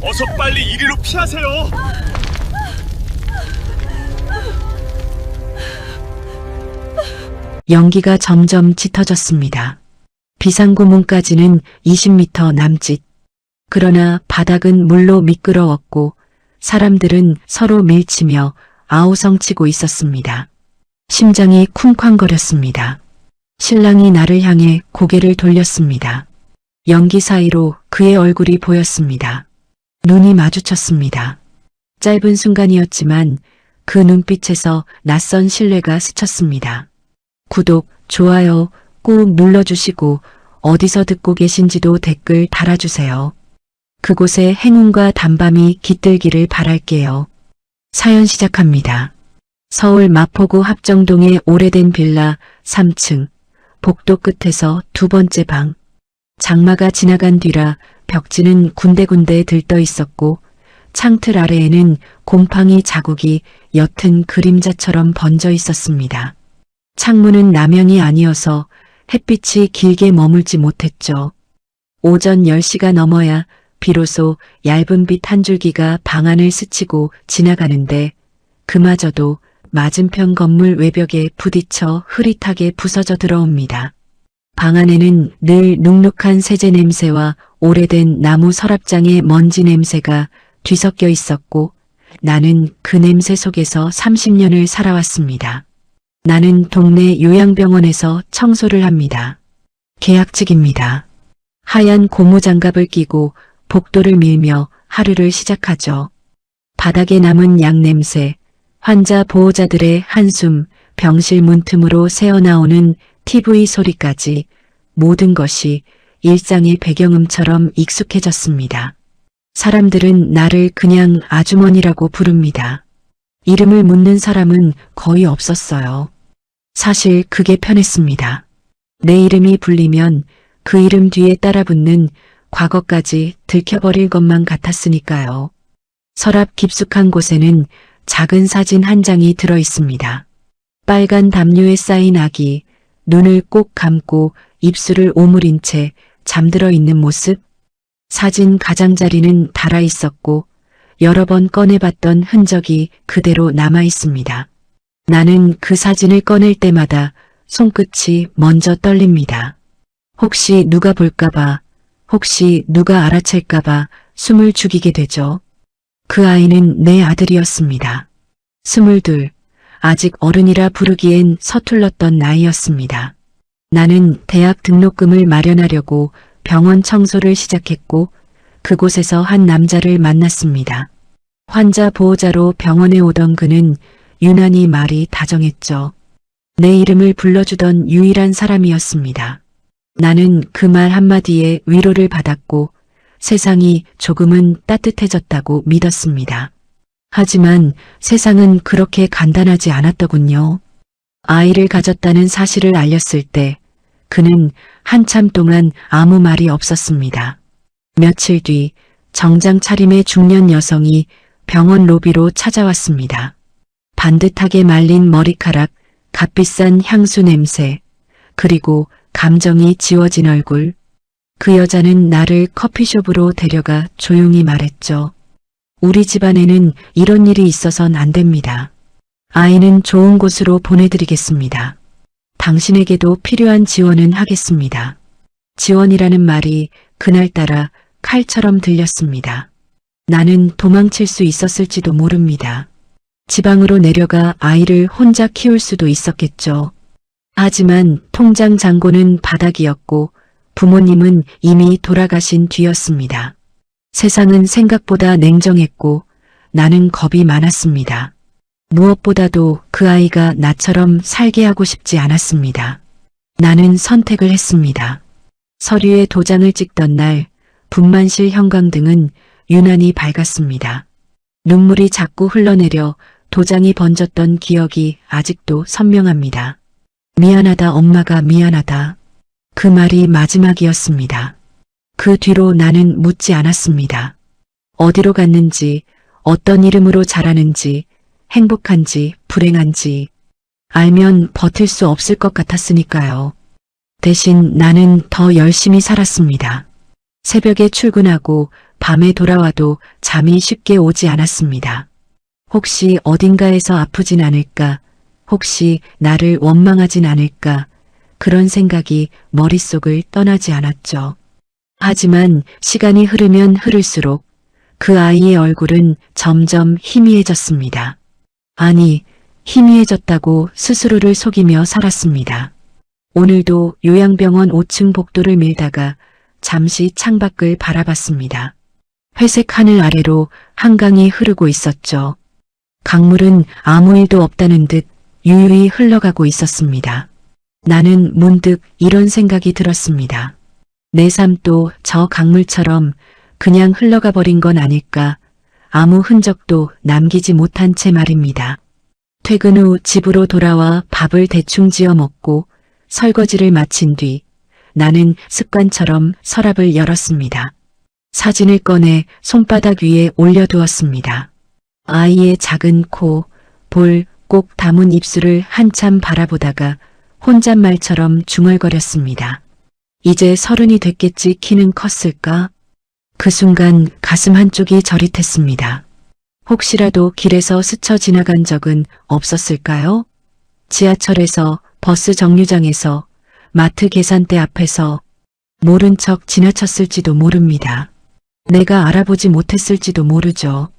어서 빨리 이리로 피하세요. 연기가 점점 짙어졌습니다. 비상구 문까지는 20m 남짓. 그러나 바닥은 물로 미끄러웠고 사람들은 서로 밀치며 아우성치고 있었습니다. 심장이 쿵쾅거렸습니다. 신랑이 나를 향해 고개를 돌렸습니다. 연기 사이로 그의 얼굴이 보였습니다. 눈이 마주쳤습니다. 짧은 순간이었지만 그 눈빛에서 낯선 신뢰가 스쳤습니다. 구독, 좋아요 꾹 눌러주시고 어디서 듣고 계신지도 댓글 달아주세요. 그곳에 행운과 단밤이 깃들기를 바랄게요. 사연 시작합니다. 서울 마포구 합정동의 오래된 빌라 3층, 복도 끝에서 두 번째 방. 장마가 지나간 뒤라 벽지는 군데군데 들떠 있었고 창틀 아래에는 곰팡이 자국이 옅은 그림자처럼 번져 있었습니다. 창문은 남향이 아니어서 햇빛이 길게 머물지 못했죠. 오전 10시가 넘어야 비로소 얇은 빛 한 줄기가 방 안을 스치고 지나가는데 그마저도 맞은편 건물 외벽에 부딪혀 흐릿하게 부서져 들어옵니다. 방 안에는 늘 눅눅한 세제 냄새와 오래된 나무 서랍장의 먼지 냄새가 뒤섞여 있었고 나는 그 냄새 속에서 30년을 살아왔습니다. 나는 동네 요양병원에서 청소를 합니다. 계약직입니다. 하얀 고무장갑을 끼고 복도를 밀며 하루를 시작하죠. 바닥에 남은 약 냄새, 환자 보호자들의 한숨, 병실 문틈으로 새어나오는 TV 소리까지 모든 것이 일상의 배경음처럼 익숙해졌습니다. 사람들은 나를 그냥 아주머니라고 부릅니다. 이름을 묻는 사람은 거의 없었어요. 사실 그게 편했습니다. 내 이름이 불리면 그 이름 뒤에 따라붙는 과거까지 들켜버릴 것만 같았으니까요. 서랍 깊숙한 곳에는 작은 사진 한 장이 들어 있습니다. 빨간 담요에 쌓인 아기, 눈을 꼭 감고 입술을 오므린 채 잠들어 있는 모습. 사진 가장자리는 닳아 있었고 여러 번 꺼내봤던 흔적이 그대로 남아 있습니다. 나는 그 사진을 꺼낼 때마다 손끝이 먼저 떨립니다. 혹시 누가 볼까봐, 혹시 누가 알아챌까봐 숨을 죽이게 되죠. 그 아이는 내 아들이었습니다. 22, 아직 어른이라 부르기엔 서툴렀던 나이였습니다. 나는 대학 등록금을 마련하려고 병원 청소를 시작했고 그곳에서 한 남자를 만났습니다. 환자 보호자로 병원에 오던 그는 유난히 말이 다정했죠. 내 이름을 불러주던 유일한 사람이었습니다. 나는 그 말 한마디에 위로를 받았고 세상이 조금은 따뜻해졌다고 믿었습니다. 하지만 세상은 그렇게 간단하지 않았더군요. 아이를 가졌다는 사실을 알렸을 때 그는 한참 동안 아무 말이 없었습니다. 며칠 뒤 정장 차림의 중년 여성이 병원 로비로 찾아왔습니다. 반듯하게 말린 머리카락, 값비싼 향수 냄새, 그리고 감정이 지워진 얼굴. 그 여자는 나를 커피숍으로 데려가 조용히 말했죠. 우리 집안에는 이런 일이 있어선 안 됩니다. 아이는 좋은 곳으로 보내드리겠습니다. 당신에게도 필요한 지원은 하겠습니다. 지원이라는 말이 그날따라 칼처럼 들렸습니다. 나는 도망칠 수 있었을지도 모릅니다. 지방으로 내려가 아이를 혼자 키울 수도 있었겠죠. 하지만 통장 잔고는 바닥이었고 부모님은 이미 돌아가신 뒤였습니다. 세상은 생각보다 냉정했고 나는 겁이 많았습니다. 무엇보다도 그 아이가 나처럼 살게 하고 싶지 않았습니다. 나는 선택을 했습니다. 서류에 도장을 찍던 날 분만실 형광등은 유난히 밝았습니다. 눈물이 자꾸 흘러내려 도장이 번졌던 기억이 아직도 선명합니다. 미안하다 엄마가 미안하다. 그 말이 마지막이었습니다. 그 뒤로 나는 묻지 않았습니다. 어디로 갔는지, 어떤 이름으로 자라는지, 행복한지 불행한지 알면 버틸 수 없을 것 같았으니까요. 대신 나는 더 열심히 살았습니다. 새벽에 출근하고 밤에 돌아와도 잠이 쉽게 오지 않았습니다. 혹시 어딘가에서 아프진 않을까? 혹시 나를 원망하진 않을까? 그런 생각이 머릿속을 떠나지 않았죠. 하지만 시간이 흐르면 흐를수록 그 아이의 얼굴은 점점 희미해졌습니다. 아니, 희미해졌다고 스스로를 속이며 살았습니다. 오늘도 요양병원 5층 복도를 밀다가 잠시 창밖을 바라봤습니다. 회색 하늘 아래로 한강이 흐르고 있었죠. 강물은 아무 일도 없다는 듯 유유히 흘러가고 있었습니다. 나는 문득 이런 생각이 들었습니다. 내 삶도 저 강물처럼 그냥 흘러가 버린 건 아닐까, 아무 흔적도 남기지 못한 채 말입니다. 퇴근 후 집으로 돌아와 밥을 대충 지어 먹고 설거지를 마친 뒤 나는 습관처럼 서랍을 열었습니다. 사진을 꺼내 손바닥 위에 올려두었습니다. 아이의 작은 코, 볼 꼭 담은 입술을 한참 바라보다가 혼잣말처럼 중얼거렸습니다. 이제 30이 됐겠지, 키는 컸을까? 그 순간 가슴 한쪽이 저릿했습니다. 혹시라도 길에서 스쳐 지나간 적은 없었을까요? 지하철에서, 버스 정류장에서, 마트 계산대 앞에서 모른 척 지나쳤을지도 모릅니다. 내가 알아보지 못했을지도 모르죠.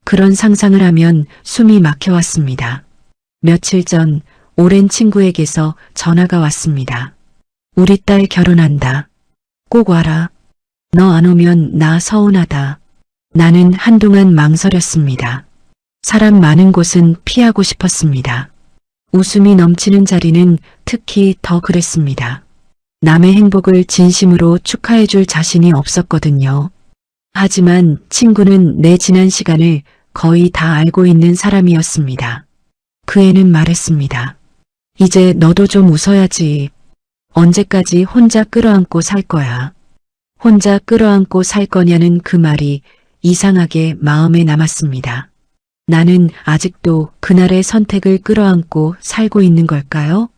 그런 상상을 하면 숨이 막혀왔습니다. 며칠 전 오랜 친구에게서 전화가 왔습니다. 우리 딸 결혼한다. 꼭 와라. 너 안 오면 나 서운하다. 나는 한동안 망설였습니다. 사람 많은 곳은 피하고 싶었습니다. 웃음이 넘치는 자리는 특히 더 그랬습니다. 남의 행복을 진심으로 축하해줄 자신이 없었거든요. 하지만 친구는 내 지난 시간을 거의 다 알고 있는 사람이었습니다. 그 애는 말했습니다. 이제 너도 좀 웃어야지. 언제까지 혼자 끌어안고 살 거야. 혼자 끌어안고 살 거냐는 그 말이 이상하게 마음에 남았습니다. 나는 아직도 그날의 선택을 끌어안고 살고 있는 걸까요?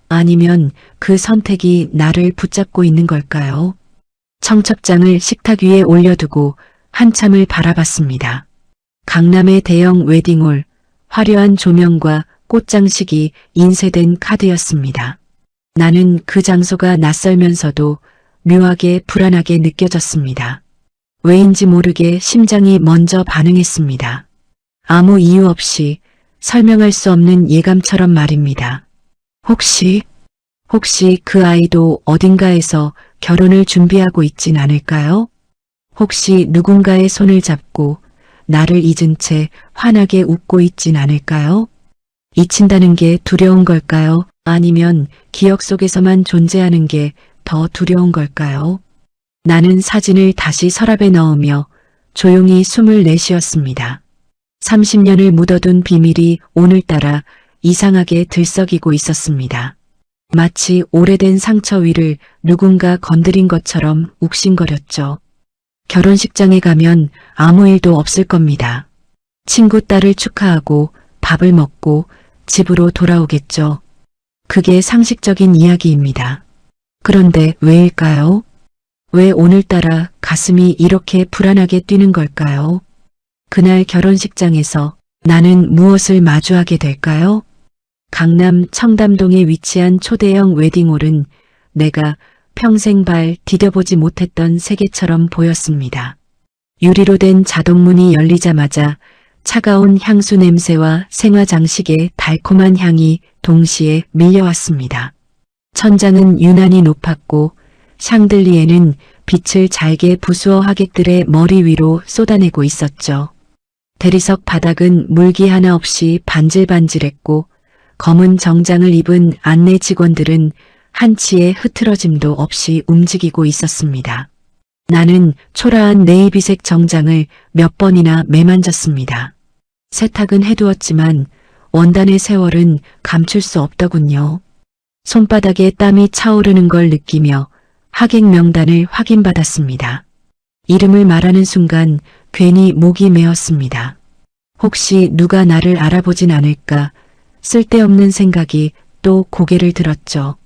아니면 그 선택이 나를 붙잡고 있는 걸까요? 청첩장을 식탁 위에 올려두고 한참을 바라봤습니다. 강남의 대형 웨딩홀, 화려한 조명과 꽃장식이 인쇄된 카드였습니다. 나는 그 장소가 낯설면서도 묘하게 불안하게 느껴졌습니다. 왜인지 모르게 심장이 먼저 반응했습니다. 아무 이유 없이 설명할 수 없는 예감처럼 말입니다. 혹시 그 아이도 어딘가에서 결혼을 준비하고 있진 않을까요? 혹시 누군가의 손을 잡고 나를 잊은 채 환하게 웃고 있진 않을까요? 잊힌다는 게 두려운 걸까요? 아니면 기억 속에서만 존재하는 게 더 두려운 걸까요? 나는 사진을 다시 서랍에 넣으며 조용히 숨을 내쉬었습니다. 30년을 묻어둔 비밀이 오늘따라 이상하게 들썩이고 있었습니다. 마치 오래된 상처 위를 누군가 건드린 것처럼 욱신거렸죠. 결혼식장에 가면 아무 일도 없을 겁니다. 친구 딸을 축하하고 밥을 먹고 집으로 돌아오겠죠. 그게 상식적인 이야기입니다. 그런데 왜일까요? 왜 오늘따라 가슴이 이렇게 불안하게 뛰는 걸까요? 그날 결혼식장에서 나는 무엇을 마주하게 될까요? 강남 청담동에 위치한 초대형 웨딩홀은 내가 평생 발 디뎌보지 못했던 세계처럼 보였습니다. 유리로 된 자동문이 열리자마자 차가운 향수 냄새와 생화 장식의 달콤한 향이 동시에 밀려왔습니다. 천장은 유난히 높았고 샹들리에는 빛을 잘게 부수어 하객들의 머리 위로 쏟아내고 있었죠. 대리석 바닥은 물기 하나 없이 반질반질했고 검은 정장을 입은 안내 직원들은 한치의 흐트러짐도 없이 움직이고 있었습니다. 나는 초라한 네이비색 정장을 몇 번이나 매만졌습니다. 세탁은 해두었지만 원단의 세월은 감출 수 없더군요. 손바닥에 땀이 차오르는 걸 느끼며 하객 명단을 확인받았습니다. 이름을 말하는 순간 괜히 목이 메었습니다. 혹시 누가 나를 알아보진 않을까 쓸데없는 생각이 또 고개를 들었죠.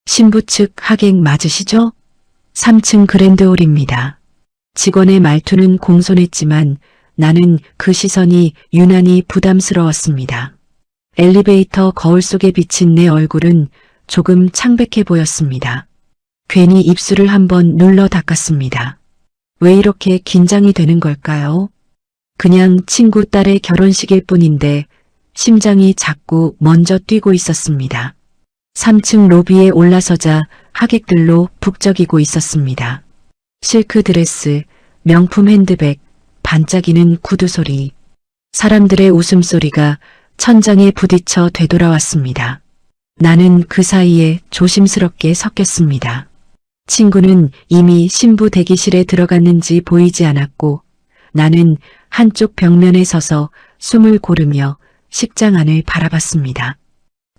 신부 측 하객 맞으시죠? 3층 그랜드홀입니다. 직원의 말투는 공손했지만 나는 그 시선이 유난히 부담스러웠습니다. 엘리베이터 거울 속에 비친 내 얼굴은 조금 창백해 보였습니다. 괜히 입술을 한번 눌러 닦았습니다. 왜 이렇게 긴장이 되는 걸까요? 그냥 친구 딸의 결혼식일 뿐인데 심장이 자꾸 먼저 뛰고 있었습니다. 3층 로비에 올라서자 하객들로 북적이고 있었습니다. 실크 드레스, 명품 핸드백, 반짝이는 구두 소리, 사람들의 웃음소리가 천장에 부딪혀 되돌아왔습니다. 나는 그 사이에 조심스럽게 섞였습니다. 친구는 이미 신부 대기실에 들어갔는지 보이지 않았고 나는 한쪽 벽면에 서서 숨을 고르며 식장 안을 바라봤습니다.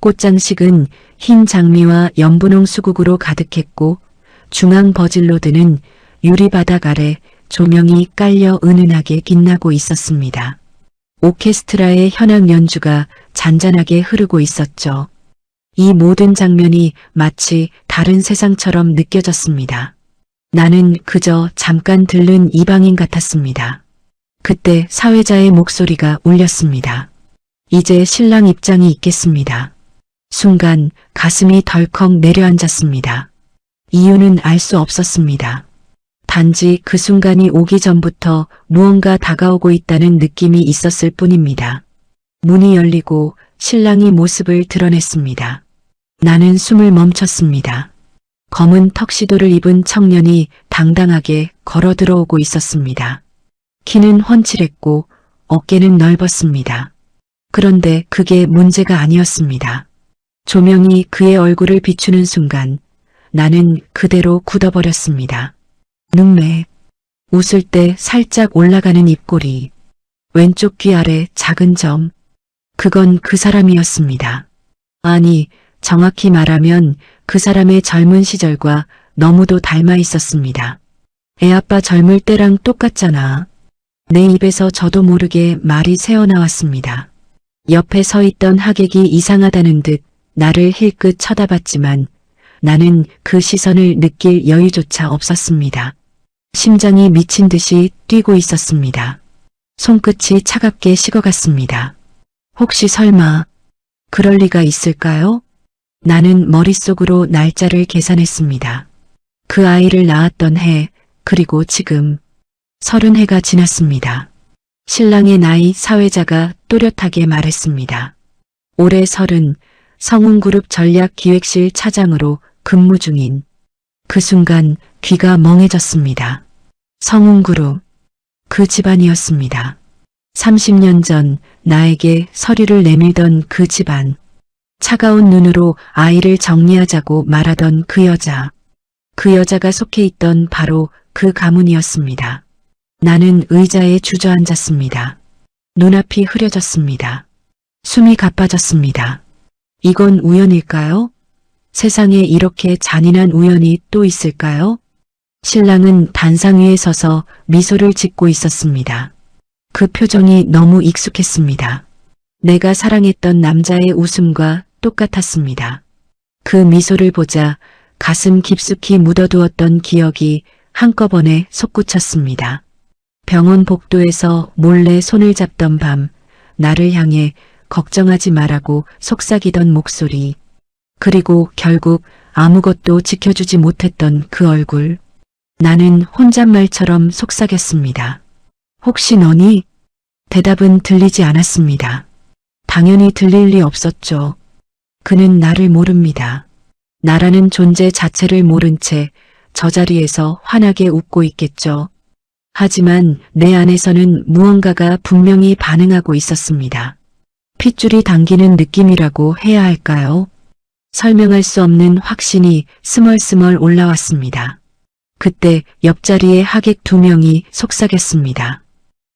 꽃장식은 흰 장미와 연분홍 수국으로 가득했고 중앙 버질로드는 유리바닥 아래 조명이 깔려 은은하게 빛나고 있었습니다. 오케스트라의 현악 연주가 잔잔하게 흐르고 있었죠. 이 모든 장면이 마치 다른 세상처럼 느껴졌습니다. 나는 그저 잠깐 들른 이방인 같았습니다. 그때 사회자의 목소리가 울렸습니다. 이제 신랑 입장이 있겠습니다. 순간 가슴이 덜컥 내려앉았습니다. 이유는 알 수 없었습니다. 단지 그 순간이 오기 전부터 무언가 다가오고 있다는 느낌이 있었을 뿐입니다. 문이 열리고 신랑이 모습을 드러냈습니다. 나는 숨을 멈췄습니다. 검은 턱시도를 입은 청년이 당당하게 걸어 들어오고 있었습니다. 키는 훤칠했고 어깨는 넓었습니다. 그런데 그게 문제가 아니었습니다. 조명이 그의 얼굴을 비추는 순간 나는 그대로 굳어버렸습니다. 눈매, 웃을 때 살짝 올라가는 입꼬리, 왼쪽 귀 아래 작은 점, 그건 그 사람이었습니다. 아니, 정확히 말하면 그 사람의 젊은 시절과 너무도 닮아 있었습니다. 애아빠 젊을 때랑 똑같잖아. 내 입에서 저도 모르게 말이 새어나왔습니다. 옆에 서 있던 하객이 이상하다는 듯 나를 힐끗 쳐다봤지만 나는 그 시선을 느낄 여유조차 없었습니다. 심장이 미친 듯이 뛰고 있었습니다. 손끝이 차갑게 식어갔습니다. 혹시 설마 그럴 리가 있을까요? 나는 머릿속으로 날짜를 계산했습니다. 그 아이를 낳았던 해, 그리고 지금 30해가 지났습니다. 신랑의 나이 사회자가 또렷하게 말했습니다. 올해 30, 성운그룹 전략기획실 차장으로 근무 중인. 그 순간 귀가 멍해졌습니다. 성운그룹, 그 집안이었습니다. 30년 전 나에게 서류를 내밀던 그 집안. 차가운 눈으로 아이를 정리하자고 말하던 그 여자. 그 여자가 속해 있던 바로 그 가문이었습니다. 나는 의자에 주저앉았습니다. 눈앞이 흐려졌습니다. 숨이 가빠졌습니다. 이건 우연일까요? 세상에 이렇게 잔인한 우연이 또 있을까요? 신랑은 단상 위에 서서 미소를 짓고 있었습니다. 그 표정이 너무 익숙했습니다. 내가 사랑했던 남자의 웃음과 똑같았습니다. 그 미소를 보자 가슴 깊숙이 묻어두었던 기억이 한꺼번에 솟구쳤습니다. 병원 복도에서 몰래 손을 잡던 밤, 나를 향해 걱정하지 말라고 속삭이던 목소리, 그리고 결국 아무것도 지켜주지 못했던 그 얼굴. 나는 혼잣말처럼 속삭였습니다. 혹시 너니? 대답은 들리지 않았습니다. 당연히 들릴 리 없었죠. 그는 나를 모릅니다. 나라는 존재 자체를 모른 채 저 자리에서 환하게 웃고 있겠죠. 하지만 내 안에서는 무언가가 분명히 반응하고 있었습니다. 핏줄이 당기는 느낌이라고 해야 할까요? 설명할 수 없는 확신이 스멀스멀 올라왔습니다. 그때 옆자리에 하객 2명이 속삭였습니다.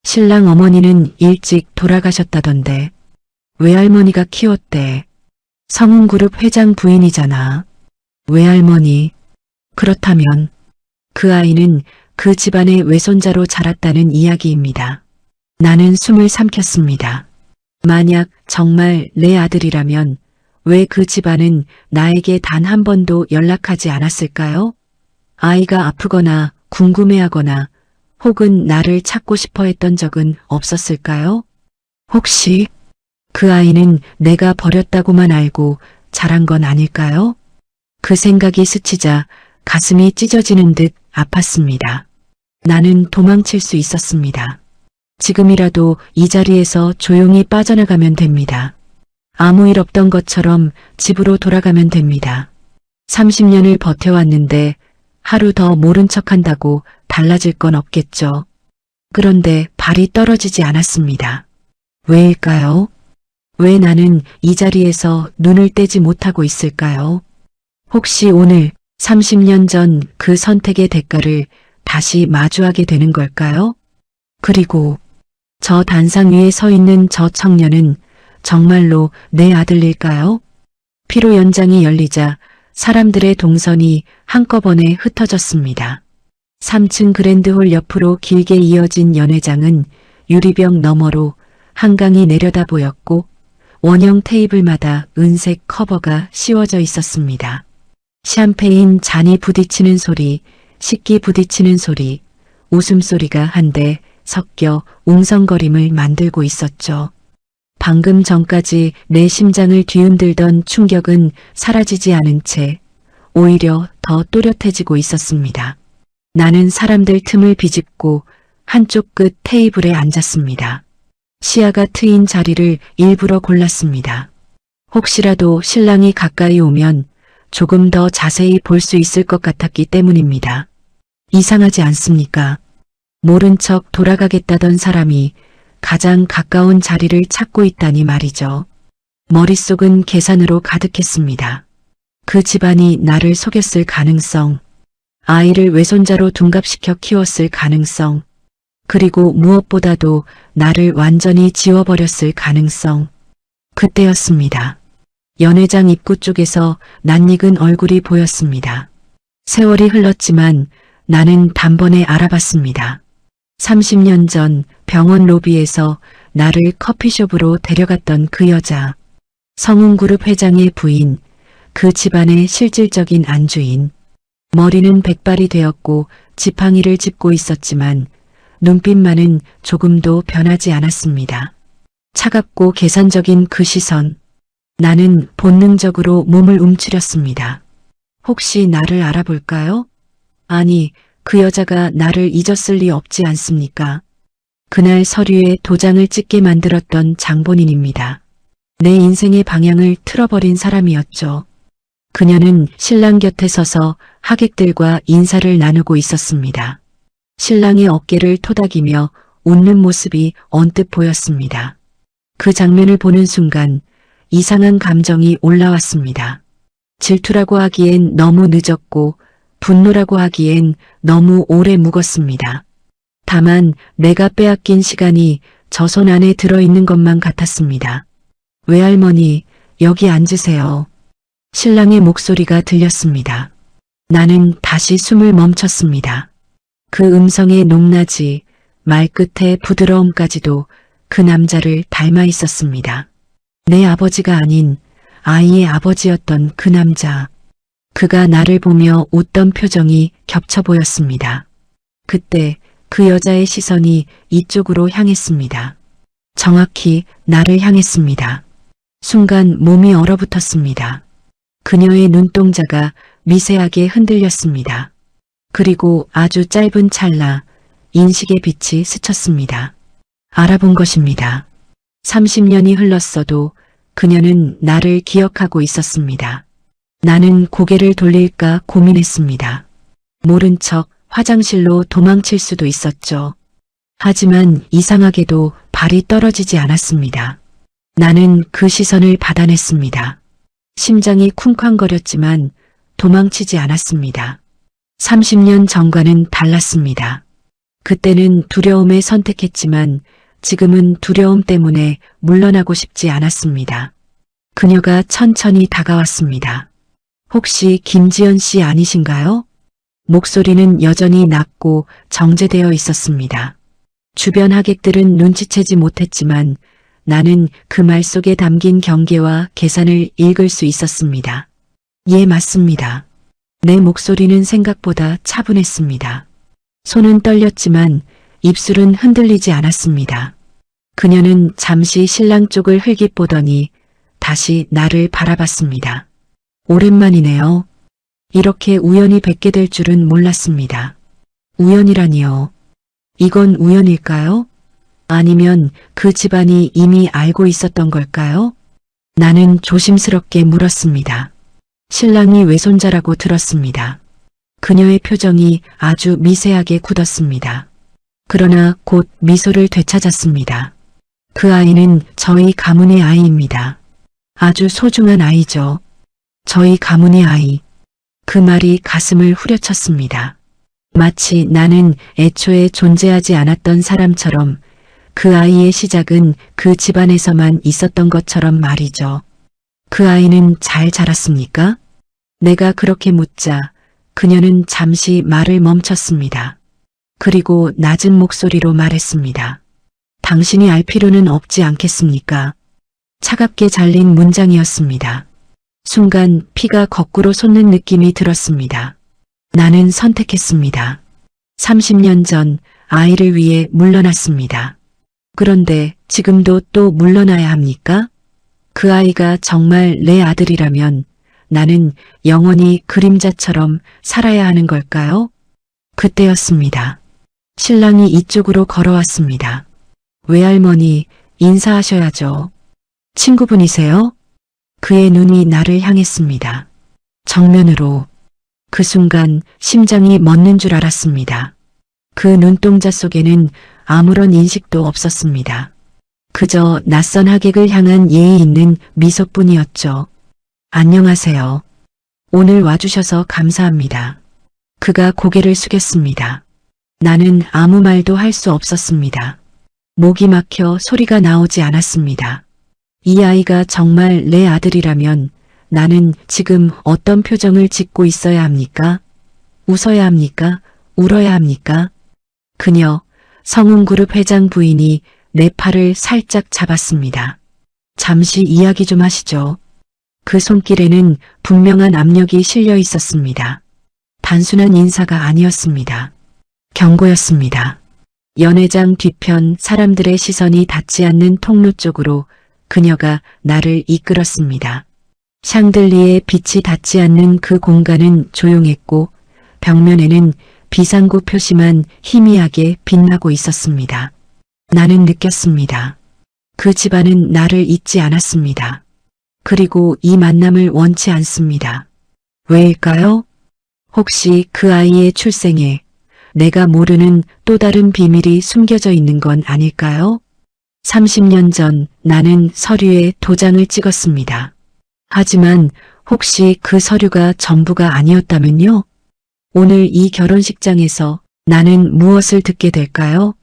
신랑 어머니는 일찍 돌아가셨다던데. 외할머니가 키웠대. 성운그룹 회장 부인이잖아. 외할머니. 그렇다면 그 아이는 그 집안의 외손자로 자랐다는 이야기입니다. 나는 숨을 삼켰습니다. 만약 정말 내 아들이라면 왜 그 집안은 나에게 단 한 번도 연락하지 않았을까요? 아이가 아프거나 궁금해하거나 혹은 나를 찾고 싶어 했던 적은 없었을까요? 혹시 그 아이는 내가 버렸다고만 알고 자란 건 아닐까요? 그 생각이 스치자 가슴이 찢어지는 듯 아팠습니다. 나는 도망칠 수 있었습니다. 지금이라도 이 자리에서 조용히 빠져나가면 됩니다. 아무 일 없던 것처럼 집으로 돌아가면 됩니다. 30년을 버텨왔는데 하루 더 모른 척한다고 달라질 건 없겠죠. 그런데 발이 떨어지지 않았습니다. 왜일까요? 왜 나는 이 자리에서 눈을 떼지 못하고 있을까요? 혹시 오늘 30년 전 그 선택의 대가를 다시 마주하게 되는 걸까요? 그리고 저 단상 위에 서 있는 저 청년은 정말로 내 아들일까요? 피로 연장이 열리자 사람들의 동선이 한꺼번에 흩어졌습니다. 3층 그랜드홀 옆으로 길게 이어진 연회장은 유리병 너머로 한강이 내려다 보였고 원형 테이블마다 은색 커버가 씌워져 있었습니다. 샴페인 잔이 부딪히는 소리, 식기 부딪히는 소리, 웃음소리가 한데 섞여 웅성거림을 만들고 있었죠. 방금 전까지 내 심장을 뒤흔들던 충격은 사라지지 않은 채 오히려 더 또렷해지고 있었습니다. 나는 사람들 틈을 비집고 한쪽 끝 테이블에 앉았습니다. 시야가 트인 자리를 일부러 골랐습니다. 혹시라도 신랑이 가까이 오면 조금 더 자세히 볼 수 있을 것 같았기 때문입니다. 이상하지 않습니까? 모른 척 돌아가겠다던 사람이 가장 가까운 자리를 찾고 있다니 말이죠. 머릿속은 계산으로 가득했습니다. 그 집안이 나를 속였을 가능성, 아이를 외손자로 둔갑시켜 키웠을 가능성, 그리고 무엇보다도 나를 완전히 지워버렸을 가능성. 그때였습니다. 연회장 입구 쪽에서 낯익은 얼굴이 보였습니다. 세월이 흘렀지만 나는 단번에 알아봤습니다. 30년 전 병원 로비에서 나를 커피숍으로 데려갔던 그 여자. 성운그룹 회장의 부인, 그 집안의 실질적인 안주인. 머리는 백발이 되었고 지팡이를 짚고 있었지만 눈빛만은 조금도 변하지 않았습니다. 차갑고 계산적인 그 시선. 나는 본능적으로 몸을 움츠렸습니다. 혹시 나를 알아볼까요? 아니, 그 여자가 나를 잊었을 리 없지 않습니까? 그날 서류에 도장을 찍게 만들었던 장본인입니다. 내 인생의 방향을 틀어버린 사람이었죠. 그녀는 신랑 곁에 서서 하객들과 인사를 나누고 있었습니다. 신랑의 어깨를 토닥이며 웃는 모습이 언뜻 보였습니다. 그 장면을 보는 순간 이상한 감정이 올라왔습니다. 질투라고 하기엔 너무 늦었고 분노라고 하기엔 너무 오래 묵었습니다. 다만 내가 빼앗긴 시간이 저 손 안에 들어있는 것만 같았습니다. 외할머니, 여기 앉으세요. 신랑의 목소리가 들렸습니다. 나는 다시 숨을 멈췄습니다. 그 음성의 높낮이, 말끝의 부드러움까지도 그 남자를 닮아 있었습니다. 내 아버지가 아닌 아이의 아버지였던 그 남자. 그가 나를 보며 웃던 표정이 겹쳐 보였습니다. 그때 그 여자의 시선이 이쪽으로 향했습니다. 정확히 나를 향했습니다. 순간 몸이 얼어붙었습니다. 그녀의 눈동자가 미세하게 흔들렸습니다. 그리고 아주 짧은 찰나 인식의 빛이 스쳤습니다. 알아본 것입니다. 30년이 흘렀어도 그녀는 나를 기억하고 있었습니다. 나는 고개를 돌릴까 고민했습니다. 모른 척 화장실로 도망칠 수도 있었죠. 하지만 이상하게도 발이 떨어지지 않았습니다. 나는 그 시선을 받아냈습니다. 심장이 쿵쾅거렸지만 도망치지 않았습니다. 30년 전과는 달랐습니다. 그때는 두려움에 선택했지만 지금은 두려움 때문에 물러나고 싶지 않았습니다. 그녀가 천천히 다가왔습니다. 혹시 김지연 씨 아니신가요? 목소리는 여전히 낮고 정제되어 있었습니다. 주변 하객들은 눈치채지 못했지만 나는 그 말 속에 담긴 경계와 계산을 읽을 수 있었습니다. 예, 맞습니다. 내 목소리는 생각보다 차분했습니다. 손은 떨렸지만 입술은 흔들리지 않았습니다. 그녀는 잠시 신랑 쪽을 흘깃보더니 다시 나를 바라봤습니다. 오랜만이네요. 이렇게 우연히 뵙게 될 줄은 몰랐습니다. 우연이라니요. 이건 우연일까요? 아니면 그 집안이 이미 알고 있었던 걸까요? 나는 조심스럽게 물었습니다. 신랑이 외손자라고 들었습니다. 그녀의 표정이 아주 미세하게 굳었습니다. 그러나 곧 미소를 되찾았습니다. 그 아이는 저희 가문의 아이입니다. 아주 소중한 아이죠. 저희 가문의 아이. 그 말이 가슴을 후려쳤습니다. 마치 나는 애초에 존재하지 않았던 사람처럼 그 아이의 시작은 그 집안에서만 있었던 것처럼 말이죠. 그 아이는 잘 자랐습니까? 내가 그렇게 묻자 그녀는 잠시 말을 멈췄습니다. 그리고 낮은 목소리로 말했습니다. 당신이 알 필요는 없지 않겠습니까? 차갑게 잘린 문장이었습니다. 순간 피가 거꾸로 솟는 느낌이 들었습니다. 나는 선택했습니다. 30년 전 아이를 위해 물러났습니다. 그런데 지금도 또 물러나야 합니까? 그 아이가 정말 내 아들이라면 나는 영원히 그림자처럼 살아야 하는 걸까요? 그때였습니다. 신랑이 이쪽으로 걸어왔습니다. 외할머니, 인사하셔야죠. 친구분이세요? 그의 눈이 나를 향했습니다. 정면으로. 그 순간 심장이 멎는 줄 알았습니다. 그 눈동자 속에는 아무런 인식도 없었습니다. 그저 낯선 하객을 향한 예의 있는 미소뿐이었죠. 안녕하세요. 오늘 와주셔서 감사합니다. 그가 고개를 숙였습니다. 나는 아무 말도 할 수 없었습니다. 목이 막혀 소리가 나오지 않았습니다. 이 아이가 정말 내 아들이라면 나는 지금 어떤 표정을 짓고 있어야 합니까? 웃어야 합니까? 울어야 합니까? 그녀, 성운그룹 회장 부인이 내 팔을 살짝 잡았습니다. 잠시 이야기 좀 하시죠. 그 손길에는 분명한 압력이 실려 있었습니다. 단순한 인사가 아니었습니다. 경고였습니다. 연회장 뒤편 사람들의 시선이 닿지 않는 통로 쪽으로 그녀가 나를 이끌었습니다. 샹들리에 빛이 닿지 않는 그 공간은 조용했고 벽면에는 비상구 표시만 희미하게 빛나고 있었습니다. 나는 느꼈습니다. 그 집안은 나를 잊지 않았습니다. 그리고 이 만남을 원치 않습니다. 왜일까요? 혹시 그 아이의 출생에 내가 모르는 또 다른 비밀이 숨겨져 있는 건 아닐까요? 30년 전 나는 서류에 도장을 찍었습니다. 하지만 혹시 그 서류가 전부가 아니었다면요? 오늘 이 결혼식장에서 나는 무엇을 듣게 될까요?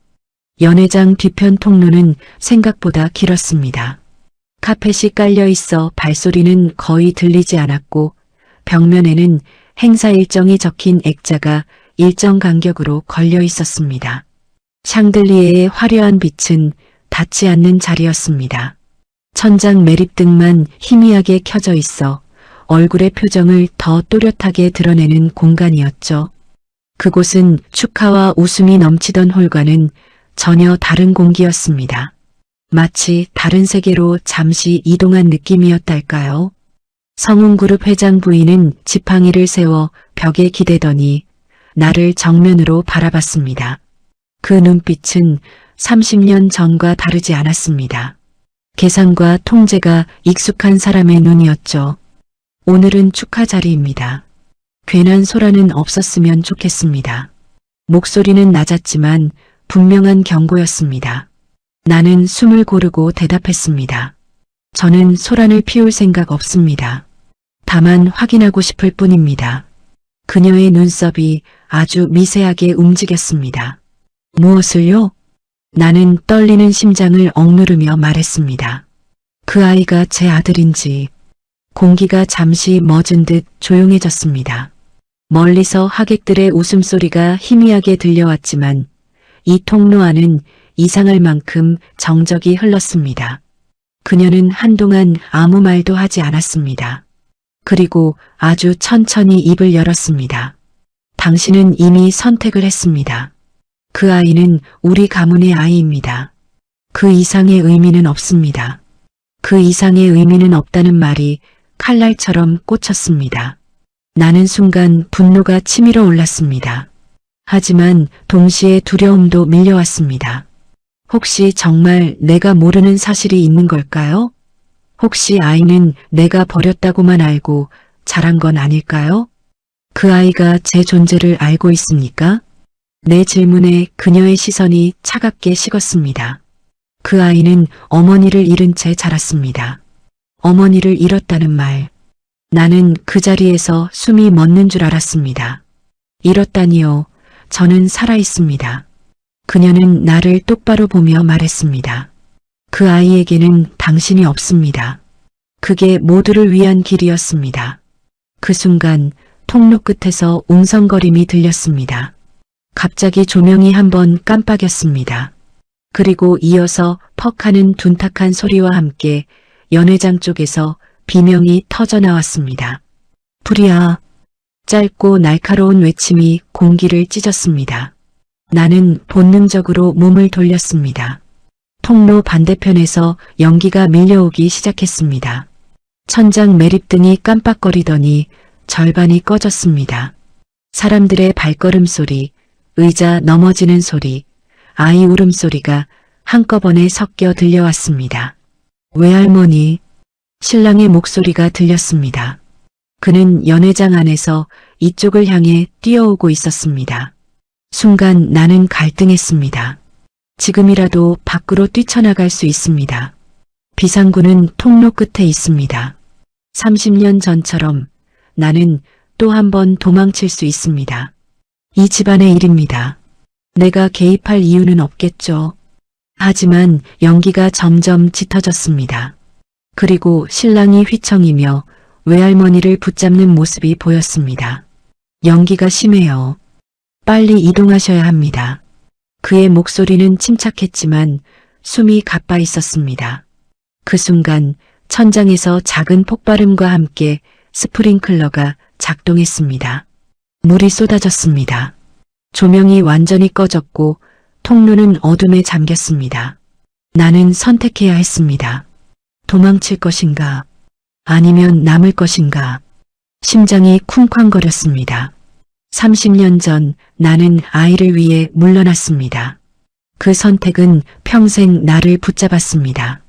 연회장 뒤편 통로는 생각보다 길었습니다. 카펫이 깔려 있어 발소리는 거의 들리지 않았고 벽면에는 행사 일정이 적힌 액자가 일정 간격으로 걸려 있었습니다. 샹들리에의 화려한 빛은 닿지 않는 자리였습니다. 천장 매립등만 희미하게 켜져 있어 얼굴의 표정을 더 또렷하게 드러내는 공간이었죠. 그곳은 축하와 웃음이 넘치던 홀과는 전혀 다른 공기였습니다. 마치 다른 세계로 잠시 이동한 느낌이었달까요? 성운그룹 회장 부인은 지팡이를 세워 벽에 기대더니 나를 정면으로 바라봤습니다. 그 눈빛은 30년 전과 다르지 않았습니다. 계산과 통제가 익숙한 사람의 눈이었죠. 오늘은 축하 자리입니다. 괜한 소란은 없었으면 좋겠습니다. 목소리는 낮았지만 분명한 경고였습니다. 나는 숨을 고르고 대답했습니다. 저는 소란을 피울 생각 없습니다. 다만 확인하고 싶을 뿐입니다. 그녀의 눈썹이 아주 미세하게 움직였습니다. 무엇을요? 나는 떨리는 심장을 억누르며 말했습니다. 그 아이가 제 아들인지. 공기가 잠시 멎은 듯 조용해졌습니다. 멀리서 하객들의 웃음소리가 희미하게 들려왔지만 이 통로 안은 이상할 만큼 정적이 흘렀습니다. 그녀는 한동안 아무 말도 하지 않았습니다. 그리고 아주 천천히 입을 열었습니다. 당신은 이미 선택을 했습니다. 그 아이는 우리 가문의 아이입니다. 그 이상의 의미는 없습니다. 그 이상의 의미는 없다는 말이 칼날처럼 꽂혔습니다. 나는 순간 분노가 치밀어 올랐습니다. 하지만 동시에 두려움도 밀려왔습니다. 혹시 정말 내가 모르는 사실이 있는 걸까요? 혹시 아이는 내가 버렸다고만 알고 자란 건 아닐까요? 그 아이가 제 존재를 알고 있습니까? 내 질문에 그녀의 시선이 차갑게 식었습니다. 그 아이는 어머니를 잃은 채 자랐습니다. 어머니를 잃었다는 말. 나는 그 자리에서 숨이 멎는 줄 알았습니다. 잃었다니요. 저는 살아있습니다. 그녀는 나를 똑바로 보며 말했습니다. 그 아이에게는 당신이 없습니다. 그게 모두를 위한 길이었습니다. 그 순간 통로 끝에서 웅성거림이 들렸습니다. 갑자기 조명이 한번 깜빡였습니다. 그리고 이어서 퍽 하는 둔탁한 소리와 함께 연회장 쪽에서 비명이 터져 나왔습니다. 불이야. 짧고 날카로운 외침이 공기를 찢었습니다. 나는 본능적으로 몸을 돌렸습니다. 통로 반대편에서 연기가 밀려오기 시작했습니다. 천장 매립등이 깜빡거리더니 절반이 꺼졌습니다. 사람들의 발걸음 소리, 의자 넘어지는 소리, 아이 울음소리가 한꺼번에 섞여 들려왔습니다. 외할머니, 신랑의 목소리가 들렸습니다. 그는 연회장 안에서 이쪽을 향해 뛰어오고 있었습니다. 순간 나는 갈등했습니다. 지금이라도 밖으로 뛰쳐나갈 수 있습니다. 비상구는 통로 끝에 있습니다. 30년 전처럼 나는 또 한 번 도망칠 수 있습니다. 이 집안의 일입니다. 내가 개입할 이유는 없겠죠. 하지만 연기가 점점 짙어졌습니다. 그리고 신랑이 휘청이며 외할머니를 붙잡는 모습이 보였습니다. 연기가 심해요. 빨리 이동하셔야 합니다. 그의 목소리는 침착했지만 숨이 가빠 있었습니다. 그 순간 천장에서 작은 폭발음과 함께 스프링클러가 작동했습니다. 물이 쏟아졌습니다. 조명이 완전히 꺼졌고 통로는 어둠에 잠겼습니다. 나는 선택해야 했습니다. 도망칠 것인가? 아니면 남을 것인가? 심장이 쿵쾅거렸습니다. 30년 전 나는 아이를 위해 물러났습니다. 그 선택은 평생 나를 붙잡았습니다.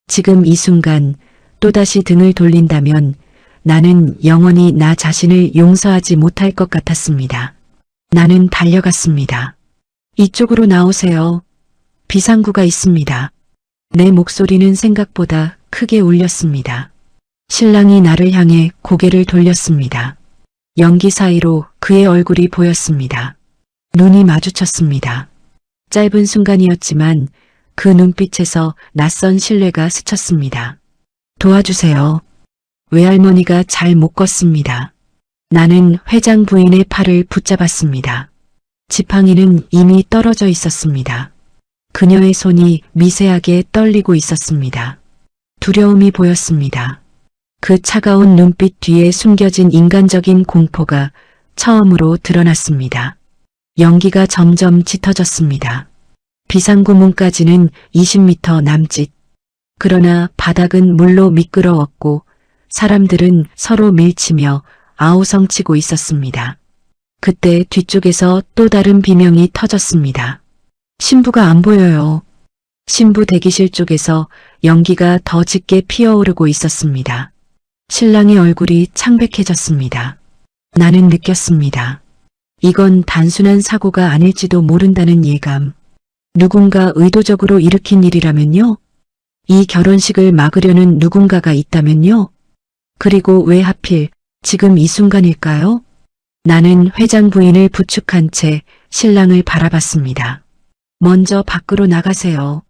지금 이 순간 또다시 등을 돌린다면 나는 영원히 나 자신을 용서하지 못할 것 같았습니다. 나는 달려갔습니다. 이쪽으로 나오세요. 비상구가 있습니다. 내 목소리는 생각보다 크게 울렸습니다. 신랑이 나를 향해 고개를 돌렸습니다. 연기 사이로 그의 얼굴이 보였습니다. 눈이 마주쳤습니다. 짧은 순간이었지만 그 눈빛에서 낯선 신뢰가 스쳤습니다. 도와주세요. 외할머니가 잘 못 걷습니다. 나는 회장 부인의 팔을 붙잡았습니다. 지팡이는 이미 떨어져 있었습니다. 그녀의 손이 미세하게 떨리고 있었습니다. 두려움이 보였습니다. 그 차가운 눈빛 뒤에 숨겨진 인간적인 공포가 처음으로 드러났습니다. 연기가 점점 짙어졌습니다. 비상구 문까지는 20m 남짓. 그러나 바닥은 물로 미끄러웠고 사람들은 서로 밀치며 아우성치고 있었습니다. 그때 뒤쪽에서 또 다른 비명이 터졌습니다. 신부가 안 보여요. 신부 대기실 쪽에서 연기가 더 짙게 피어오르고 있었습니다. 신랑의 얼굴이 창백해졌습니다. 나는 느꼈습니다. 이건 단순한 사고가 아닐지도 모른다는 예감. 누군가 의도적으로 일으킨 일이라면요? 이 결혼식을 막으려는 누군가가 있다면요? 그리고 왜 하필 지금 이 순간일까요? 나는 회장 부인을 부축한 채 신랑을 바라봤습니다. 먼저 밖으로 나가세요.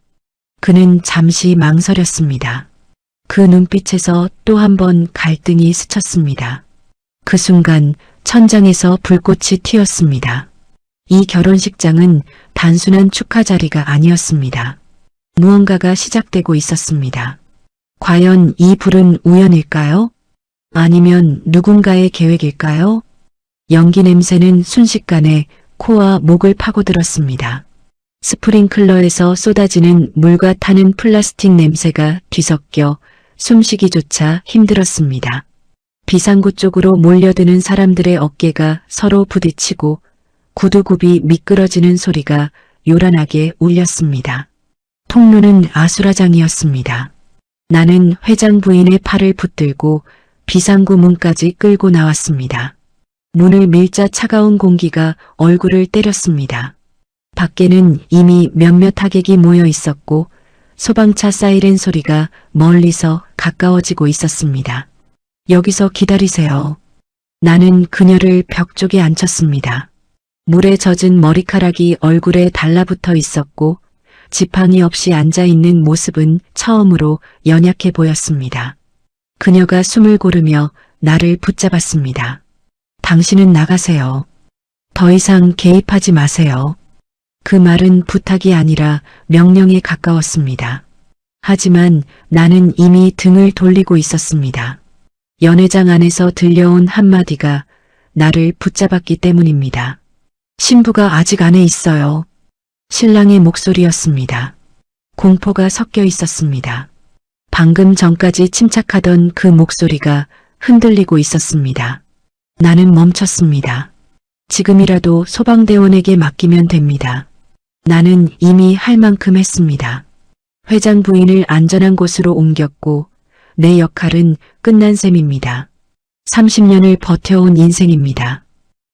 그는 잠시 망설였습니다. 그 눈빛에서 또 한 번 갈등이 스쳤습니다. 그 순간 천장에서 불꽃이 튀었습니다. 이 결혼식장은 단순한 축하 자리가 아니었습니다. 무언가가 시작되고 있었습니다. 과연 이 불은 우연일까요? 아니면 누군가의 계획일까요? 연기 냄새는 순식간에 코와 목을 파고들었습니다. 스프링클러에서 쏟아지는 물과 타는 플라스틱 냄새가 뒤섞여 숨쉬기조차 힘들었습니다. 비상구 쪽으로 몰려드는 사람들의 어깨가 서로 부딪히고 구두굽이 미끄러지는 소리가 요란하게 울렸습니다. 통로는 아수라장이었습니다. 나는 회장 부인의 팔을 붙들고 비상구 문까지 끌고 나왔습니다. 문을 밀자 차가운 공기가 얼굴을 때렸습니다. 밖에는 이미 몇몇 하객이 모여 있었고 소방차 사이렌 소리가 멀리서 가까워지고 있었습니다. 여기서 기다리세요. 나는 그녀를 벽 쪽에 앉혔습니다. 물에 젖은 머리카락이 얼굴에 달라붙어 있었고 지팡이 없이 앉아있는 모습은 처음으로 연약해 보였습니다. 그녀가 숨을 고르며 나를 붙잡았습니다. 당신은 나가세요. 더 이상 개입하지 마세요. 그 말은 부탁이 아니라 명령에 가까웠습니다. 하지만 나는 이미 등을 돌리고 있었습니다. 연회장 안에서 들려온 한마디가 나를 붙잡았기 때문입니다. 신부가 아직 안에 있어요. 신랑의 목소리였습니다. 공포가 섞여 있었습니다. 방금 전까지 침착하던 그 목소리가 흔들리고 있었습니다. 나는 멈췄습니다. 지금이라도 소방대원에게 맡기면 됩니다. 나는 이미 할 만큼 했습니다. 회장 부인을 안전한 곳으로 옮겼고 내 역할은 끝난 셈입니다. 30년을 버텨온 인생입니다.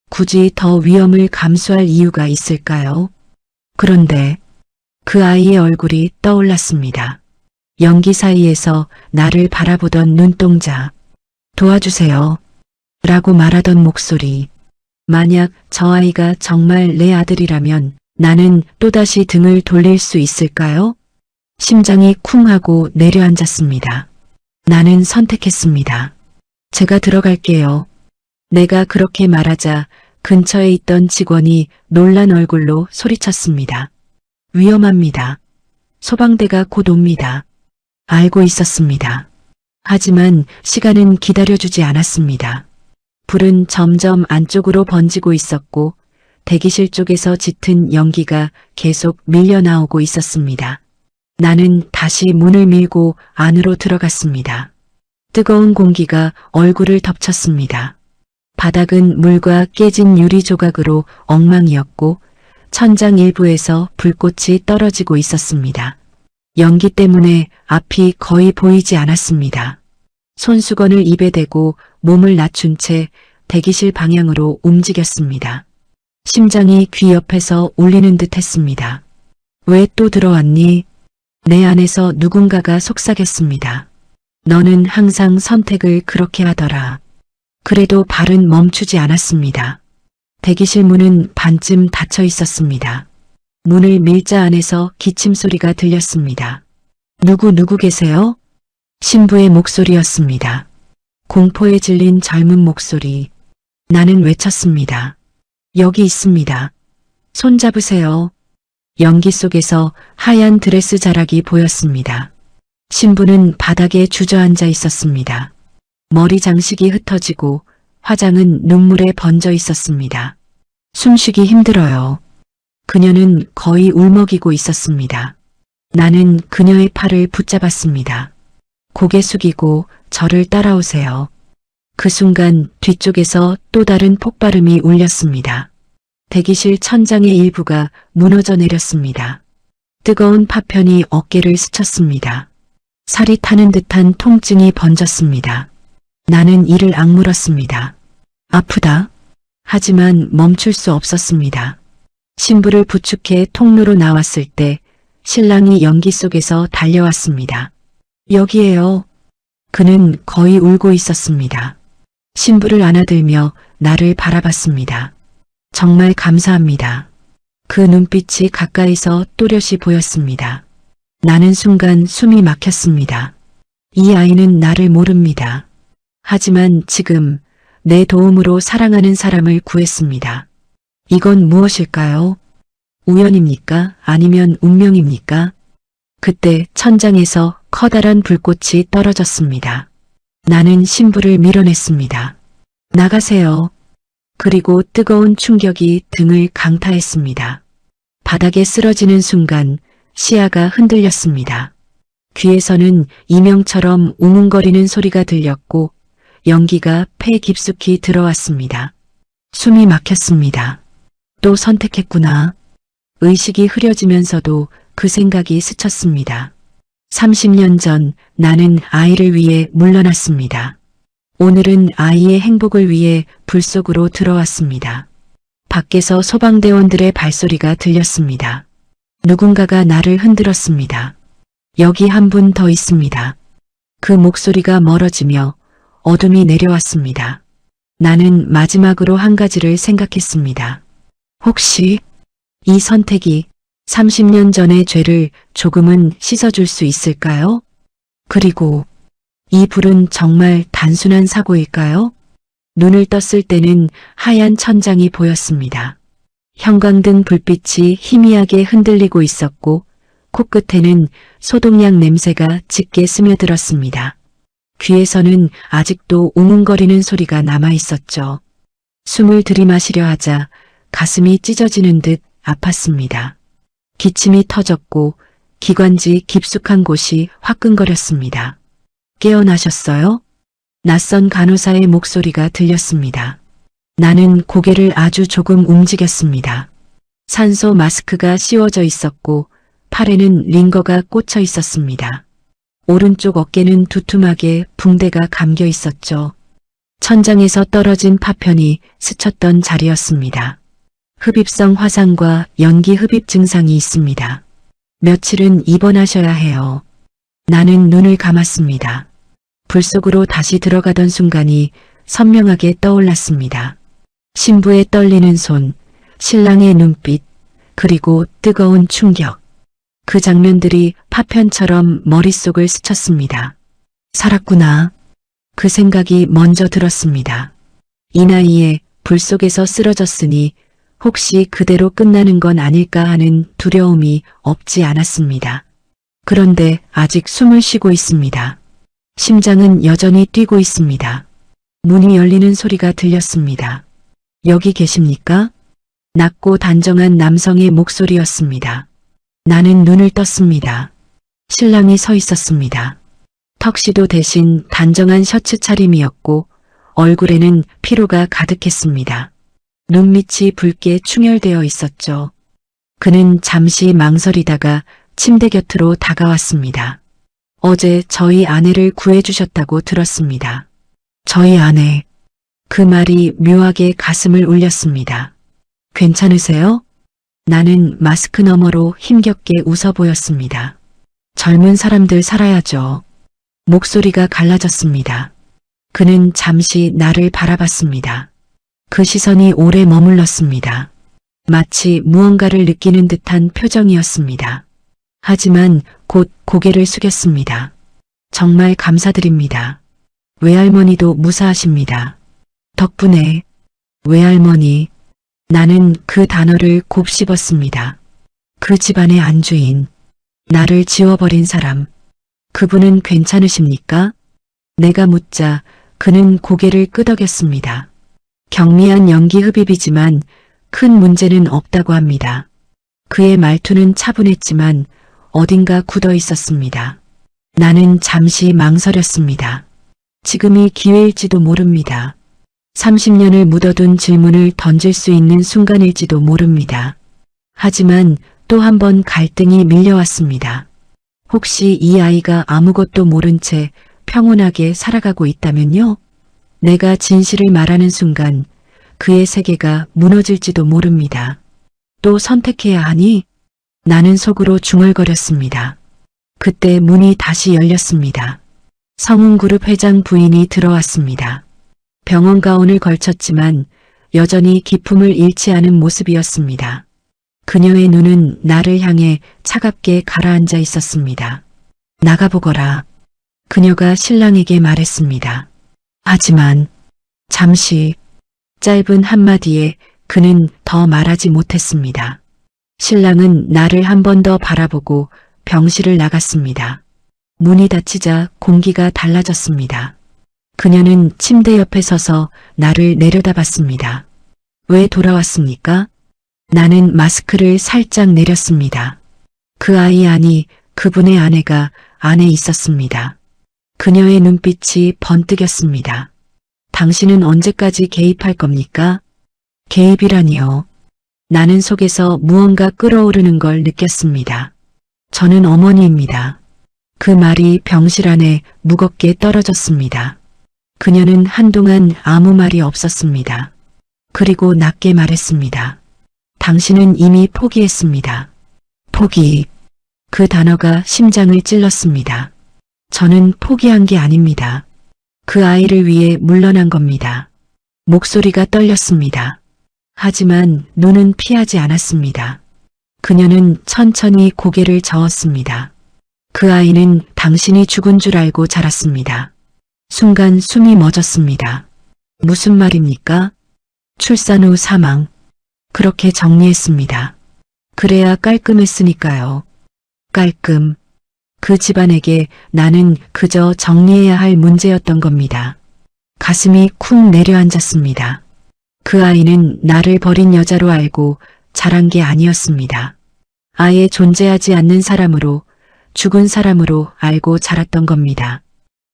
굳이 더 위험을 감수할 이유가 있을까요? 그런데 그 아이의 얼굴이 떠올랐습니다. 연기 사이에서 나를 바라보던 눈동자. 도와주세요. 라고 말하던 목소리. 만약 저 아이가 정말 내 아들이라면 나는 또다시 등을 돌릴 수 있을까요? 심장이 쿵 하고 내려앉았습니다. 나는 선택했습니다. 제가 들어갈게요. 내가 그렇게 말하자 근처에 있던 직원이 놀란 얼굴로 소리쳤습니다. 위험합니다. 소방대가 곧 옵니다. 알고 있었습니다. 하지만 시간은 기다려주지 않았습니다. 불은 점점 안쪽으로 번지고 있었고 대기실 쪽에서 짙은 연기가 계속 밀려나오고 있었습니다. 나는 다시 문을 밀고 안으로 들어갔습니다. 뜨거운 공기가 얼굴을 덮쳤습니다. 바닥은 물과 깨진 유리 조각으로 엉망이었고 천장 일부에서 불꽃이 떨어지고 있었습니다. 연기 때문에 앞이 거의 보이지 않았습니다. 손수건을 입에 대고 몸을 낮춘 채 대기실 방향으로 움직였습니다. 심장이 귀 옆에서 울리는 듯 했습니다. 왜 또 들어왔니? 내 안에서 누군가가 속삭였습니다. 너는 항상 선택을 그렇게 하더라. 그래도 발은 멈추지 않았습니다. 대기실 문은 반쯤 닫혀 있었습니다. 문을 밀자 안에서 기침 소리가 들렸습니다. 누구 계세요? 신부의 목소리였습니다. 공포에 질린 젊은 목소리. 나는 외쳤습니다. 여기 있습니다. 손 잡으세요. 연기 속에서 하얀 드레스 자락이 보였습니다. 신부는 바닥에 주저앉아 있었습니다. 머리 장식이 흩어지고 화장은 눈물에 번져 있었습니다. 숨쉬기 힘들어요. 그녀는 거의 울먹이고 있었습니다. 나는 그녀의 팔을 붙잡았습니다. 고개 숙이고 저를 따라오세요. 그 순간 뒤쪽에서 또 다른 폭발음이 울렸습니다. 대기실 천장의 일부가 무너져 내렸습니다. 뜨거운 파편이 어깨를 스쳤습니다. 살이 타는 듯한 통증이 번졌습니다. 나는 이를 악물었습니다. 아프다. 하지만 멈출 수 없었습니다. 신부를 부축해 통로로 나왔을 때 신랑이 연기 속에서 달려왔습니다. 여기에요. 그는 거의 울고 있었습니다. 신부를 안아들며 나를 바라봤습니다. 정말 감사합니다. 그 눈빛이 가까이서 또렷이 보였습니다. 나는 순간 숨이 막혔습니다. 이 아이는 나를 모릅니다. 하지만 지금 내 도움으로 사랑하는 사람을 구했습니다. 이건 무엇일까요? 우연입니까? 아니면 운명입니까? 그때 천장에서 커다란 불꽃이 떨어졌습니다. 나는 신부를 밀어냈습니다. 나가세요. 그리고 뜨거운 충격이 등을 강타했습니다. 바닥에 쓰러지는 순간 시야가 흔들렸습니다. 귀에서는 이명처럼 웅웅거리는 소리가 들렸고 연기가 폐 깊숙이 들어왔습니다. 숨이 막혔습니다. 또 선택했구나. 의식이 흐려지면서도 그 생각이 스쳤습니다. 30년 전 나는 아이를 위해 물러났습니다. 오늘은 아이의 행복을 위해 불 속으로 들어왔습니다. 밖에서 소방대원들의 발소리가 들렸습니다. 누군가가 나를 흔들었습니다. 여기 한 분 더 있습니다. 그 목소리가 멀어지며 어둠이 내려왔습니다. 나는 마지막으로 한 가지를 생각했습니다. 혹시 이 선택이 30년 전의 죄를 조금은 씻어줄 수 있을까요? 그리고 이 불은 정말 단순한 사고일까요? 눈을 떴을 때는 하얀 천장이 보였습니다. 형광등 불빛이 희미하게 흔들리고 있었고 코끝에는 소독약 냄새가 짙게 스며들었습니다. 귀에서는 아직도 웅웅거리는 소리가 남아 있었죠. 숨을 들이마시려 하자 가슴이 찢어지는 듯 아팠습니다. 기침이 터졌고 기관지 깊숙한 곳이 화끈거렸습니다. 깨어나셨어요? 낯선 간호사의 목소리가 들렸습니다. 나는 고개를 아주 조금 움직였습니다. 산소 마스크가 씌워져 있었고 팔에는 링거가 꽂혀 있었습니다. 오른쪽 어깨는 두툼하게 붕대가 감겨 있었죠. 천장에서 떨어진 파편이 스쳤던 자리였습니다. 흡입성 화상과 연기 흡입 증상이 있습니다. 며칠은 입원하셔야 해요. 나는 눈을 감았습니다. 불 속으로 다시 들어가던 순간이 선명하게 떠올랐습니다. 신부의 떨리는 손, 신랑의 눈빛, 그리고 뜨거운 충격. 그 장면들이 파편처럼 머릿속을 스쳤습니다. 살았구나. 그 생각이 먼저 들었습니다. 이 나이에 불 속에서 쓰러졌으니 혹시 그대로 끝나는 건 아닐까 하는 두려움이 없지 않았습니다. 그런데 아직 숨을 쉬고 있습니다. 심장은 여전히 뛰고 있습니다. 문이 열리는 소리가 들렸습니다. 여기 계십니까? 낮고 단정한 남성의 목소리였습니다. 나는 눈을 떴습니다. 신랑이 서 있었습니다. 턱시도 대신 단정한 셔츠 차림이었고 얼굴에는 피로가 가득했습니다. 눈밑이 붉게 충혈되어 있었죠. 그는 잠시 망설이다가 침대 곁으로 다가왔습니다. 어제 저희 아내를 구해주셨다고 들었습니다. 저희 아내. 그 말이 묘하게 가슴을 울렸습니다. 괜찮으세요? 나는 마스크 너머로 힘겹게 웃어 보였습니다. 젊은 사람들 살아야죠. 목소리가 갈라졌습니다. 그는 잠시 나를 바라봤습니다. 그 시선이 오래 머물렀습니다. 마치 무언가를 느끼는 듯한 표정이었습니다. 하지만 곧 고개를 숙였습니다. 정말 감사드립니다. 외할머니도 무사하십니다. 덕분에. 외할머니. 나는 그 단어를 곱씹었습니다. 그 집안의 안주인. 나를 지워버린 사람. 그분은 괜찮으십니까? 내가 묻자 그는 고개를 끄덕였습니다. 경미한 연기 흡입이지만 큰 문제는 없다고 합니다. 그의 말투는 차분했지만 어딘가 굳어 있었습니다. 나는 잠시 망설였습니다. 지금이 기회일지도 모릅니다. 30년을 묻어둔 질문을 던질 수 있는 순간일지도 모릅니다. 하지만 또 한 번 갈등이 밀려왔습니다. 혹시 이 아이가 아무것도 모른 채 평온하게 살아가고 있다면요? 내가 진실을 말하는 순간 그의 세계가 무너질지도 모릅니다. 또 선택해야 하니? 나는 속으로 중얼거렸습니다. 그때 문이 다시 열렸습니다. 성운그룹 회장 부인이 들어왔습니다. 병원 가운을 걸쳤지만 여전히 기품을 잃지 않은 모습이었습니다. 그녀의 눈은 나를 향해 차갑게 가라앉아 있었습니다. 나가보거라. 그녀가 신랑에게 말했습니다. 하지만 잠시 짧은 한마디에 그는 더 말하지 못했습니다. 신랑은 나를 한 번 더 바라보고 병실을 나갔습니다. 문이 닫히자 공기가 달라졌습니다. 그녀는 침대 옆에 서서 나를 내려다봤습니다. 왜 돌아왔습니까? 나는 마스크를 살짝 내렸습니다. 그 아이 아니 그분의 아내가 안에 있었습니다. 그녀의 눈빛이 번뜩였습니다. 당신은 언제까지 개입할 겁니까? 개입이라니요. 나는 속에서 무언가 끓어오르는 걸 느꼈습니다. 저는 어머니입니다. 그 말이 병실 안에 무겁게 떨어졌습니다. 그녀는 한동안 아무 말이 없었습니다. 그리고 낮게 말했습니다. 당신은 이미 포기했습니다. 포기. 그 단어가 심장을 찔렀습니다. 저는 포기한 게 아닙니다. 그 아이를 위해 물러난 겁니다. 목소리가 떨렸습니다. 하지만 눈은 피하지 않았습니다. 그녀는 천천히 고개를 저었습니다. 그 아이는 당신이 죽은 줄 알고 자랐습니다. 순간 숨이 멎었습니다. 무슨 말입니까? 출산 후 사망. 그렇게 정리했습니다. 그래야 깔끔했으니까요. 깔끔. 그 집안에게 나는 그저 정리해야 할 문제였던 겁니다. 가슴이 쿵 내려앉았습니다. 그 아이는 나를 버린 여자로 알고 자란 게 아니었습니다. 아예 존재하지 않는 사람으로, 죽은 사람으로 알고 자랐던 겁니다.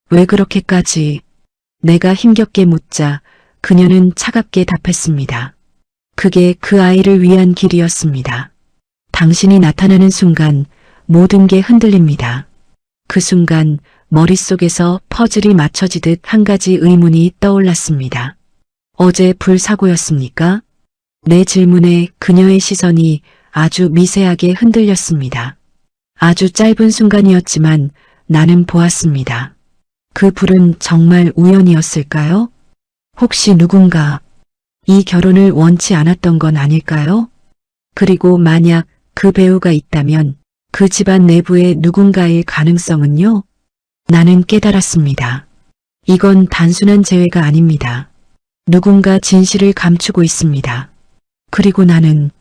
왜 그렇게까지? 내가 힘겹게 묻자 그녀는 차갑게 답했습니다. 그게 그 아이를 위한 길이었습니다. 당신이 나타나는 순간 모든 게 흔들립니다. 그 순간 머릿속에서 퍼즐이 맞춰지듯 한 가지 의문이 떠올랐습니다. 어제 불사고였습니까? 내 질문에 그녀의 시선이 아주 미세하게 흔들렸습니다. 아주 짧은 순간이었지만 나는 보았습니다. 그 불은 정말 우연이었을까요? 혹시 누군가 이 결혼을 원치 않았던 건 아닐까요? 그리고 만약 그 배우가 있다면 그 집안 내부의 누군가일 가능성은요? 나는 깨달았습니다. 이건 단순한 재회가 아닙니다. 누군가 진실을 감추고 있습니다. 그리고 나는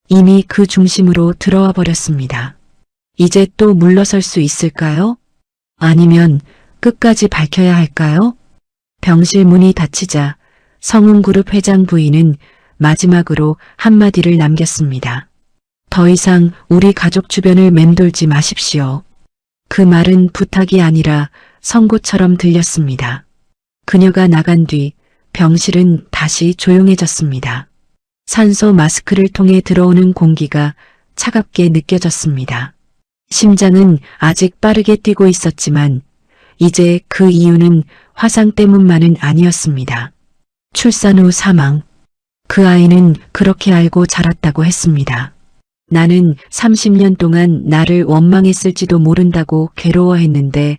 이미 그 중심으로 들어와 버렸습니다. 이제 또 물러설 수 있을까요? 아니면 끝까지 밝혀야 할까요? 병실 문이 닫히자 성운그룹 회장 부인은 마지막으로 한마디를 남겼습니다. 더 이상 우리 가족 주변을 맴돌지 마십시오. 그 말은 부탁이 아니라 선고처럼 들렸습니다. 그녀가 나간 뒤 병실은 다시 조용해졌습니다. 산소 마스크를 통해 들어오는 공기가 차갑게 느껴졌습니다. 심장은 아직 빠르게 뛰고 있었지만 이제 그 이유는 화상 때문만은 아니었습니다. 출산 후 사망. 그 아이는 그렇게 알고 자랐다고 했습니다. 나는 30년 동안 나를 원망했을지도 모른다고 괴로워했는데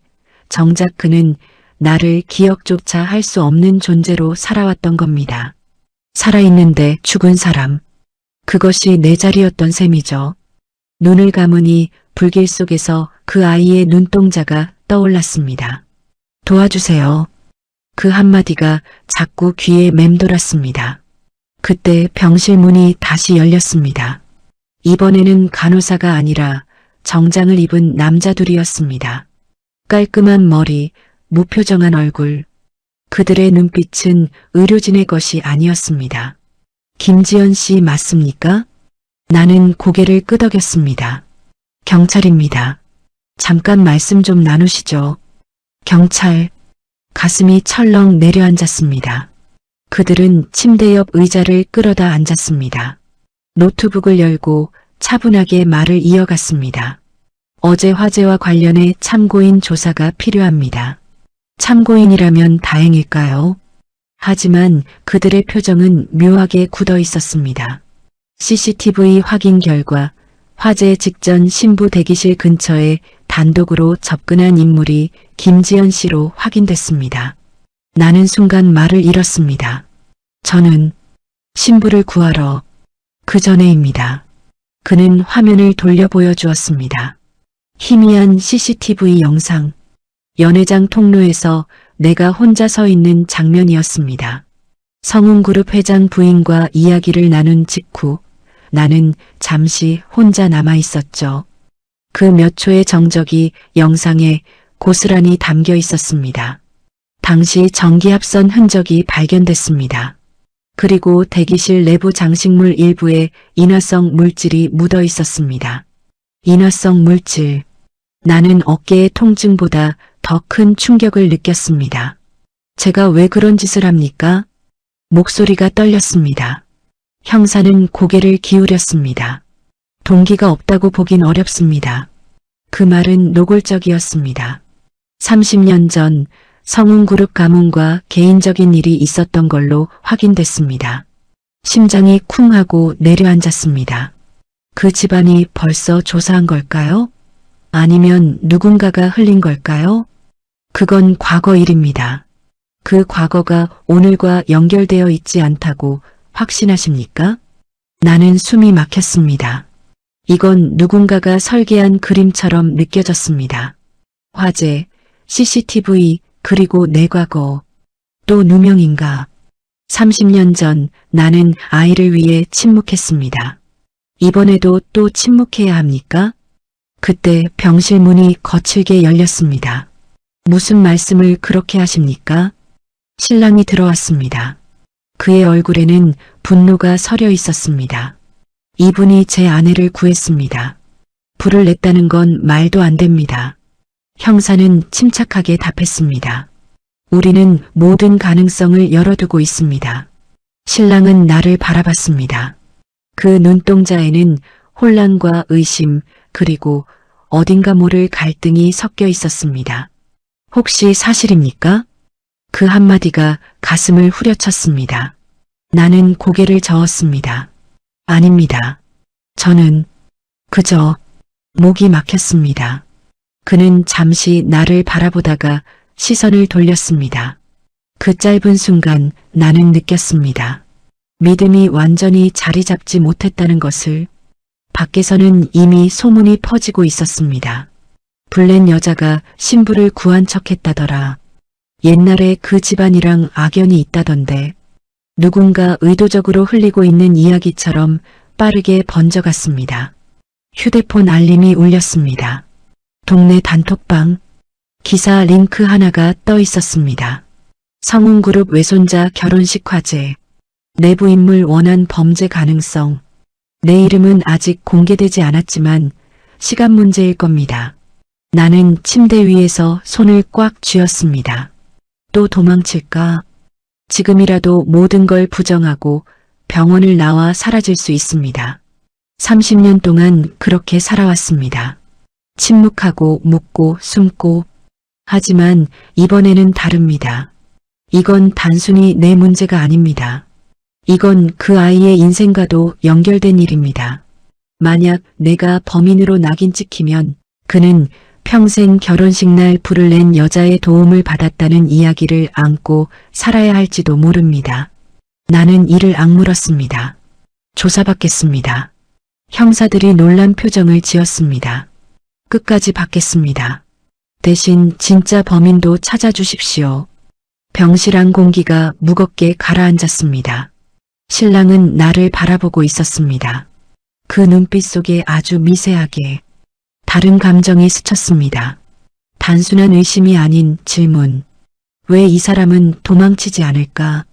정작 그는 나를 기억조차 할 수 없는 존재로 살아왔던 겁니다. 살아있는데 죽은 사람. 그것이 내 자리였던 셈이죠. 눈을 감으니 불길 속에서 그 아이의 눈동자가 떠올랐습니다. 도와주세요. 그 한마디가 자꾸 귀에 맴돌았습니다. 그때 병실 문이 다시 열렸습니다. 이번에는 간호사가 아니라 정장을 입은 남자들이었습니다. 깔끔한 머리, 무표정한 얼굴. 그들의 눈빛은 의료진의 것이 아니었습니다. 김지연 씨 맞습니까? 나는 고개를 끄덕였습니다. 경찰입니다. 잠깐 말씀 좀 나누시죠. 경찰. 가슴이 철렁 내려앉았습니다. 그들은 침대 옆 의자를 끌어다 앉았습니다. 노트북을 열고 차분하게 말을 이어갔습니다. 어제 화재와 관련해 참고인 조사가 필요합니다. 참고인이라면 다행일까요? 하지만 그들의 표정은 묘하게 굳어 있었습니다. CCTV 확인 결과 화재 직전 신부 대기실 근처에 단독으로 접근한 인물이 김지연 씨로 확인됐습니다. 나는 순간 말을 잃었습니다. 저는 신부를 구하러 그 전에입니다. 그는 화면을 돌려 보여주었습니다. 희미한 CCTV 영상. 연회장 통로에서 내가 혼자 서 있는 장면이었습니다. 성운그룹 회장 부인과 이야기를 나눈 직후 나는 잠시 혼자 남아 있었죠. 그 몇 초의 정적이 영상에 고스란히 담겨 있었습니다. 당시 전기합선 흔적이 발견됐습니다. 그리고 대기실 내부 장식물 일부에 인화성 물질이 묻어 있었습니다. 인화성 물질. 나는 어깨의 통증보다 더 큰 충격을 느꼈습니다. 제가 왜 그런 짓을 합니까? 목소리가 떨렸습니다. 형사는 고개를 기울였습니다. 동기가 없다고 보긴 어렵습니다. 그 말은 노골적이었습니다. 30년 전 성운그룹 가문과 개인적인 일이 있었던 걸로 확인됐습니다. 심장이 쿵 하고 내려앉았습니다. 그 집안이 벌써 조사한 걸까요? 아니면 누군가가 흘린 걸까요? 그건 과거 일입니다. 그 과거가 오늘과 연결되어 있지 않다고 확신하십니까? 나는 숨이 막혔습니다. 이건 누군가가 설계한 그림처럼 느껴졌습니다. 화재, CCTV, 그리고 내 과거. 또 누명인가? 30년 전 나는 아이를 위해 침묵했습니다. 이번에도 또 침묵해야 합니까? 그때 병실 문이 거칠게 열렸습니다. 무슨 말씀을 그렇게 하십니까? 신랑이 들어왔습니다. 그의 얼굴에는 분노가 서려 있었습니다. 이분이 제 아내를 구했습니다. 불을 냈다는 건 말도 안 됩니다. 형사는 침착하게 답했습니다. 우리는 모든 가능성을 열어두고 있습니다. 신랑은 나를 바라봤습니다. 그 눈동자에는 혼란과 의심 그리고 어딘가 모를 갈등이 섞여 있었습니다. 혹시 사실입니까? 그 한마디가 가슴을 후려쳤습니다. 나는 고개를 저었습니다. 아닙니다. 저는 그저 목이 막혔습니다. 그는 잠시 나를 바라보다가 시선을 돌렸습니다. 그 짧은 순간 나는 느꼈습니다. 믿음이 완전히 자리 잡지 못했다는 것을. 밖에서는 이미 소문이 퍼지고 있었습니다. 불낸 여자가 신부를 구한 척했다더라. 옛날에 그 집안이랑 악연이 있다던데. 누군가 의도적으로 흘리고 있는 이야기처럼 빠르게 번져갔습니다. 휴대폰 알림이 울렸습니다. 동네 단톡방. 기사 링크 하나가 떠 있었습니다. 성운그룹 외손자 결혼식 화재. 내부 인물 원한 범죄 가능성. 내 이름은 아직 공개되지 않았지만 시간 문제일 겁니다. 나는 침대 위에서 손을 꽉 쥐었습니다. 또 도망칠까? 지금이라도 모든 걸 부정하고 병원을 나와 사라질 수 있습니다. 30년 동안 그렇게 살아왔습니다. 침묵하고 묻고 숨고. 하지만 이번에는 다릅니다. 이건 단순히 내 문제가 아닙니다. 이건 그 아이의 인생과도 연결된 일입니다. 만약 내가 범인으로 낙인 찍히면 그는 평생 결혼식 날 불을 낸 여자의 도움을 받았다는 이야기를 안고 살아야 할지도 모릅니다. 나는 이를 악물었습니다. 조사받겠습니다. 형사들이 놀란 표정을 지었습니다. 끝까지 받겠습니다. 대신 진짜 범인도 찾아주십시오. 병실 안 공기가 무겁게 가라앉았습니다. 신랑은 나를 바라보고 있었습니다. 그 눈빛 속에 아주 미세하게 다른 감정이 스쳤습니다. 단순한 의심이 아닌 질문. 왜 이 사람은 도망치지 않을까?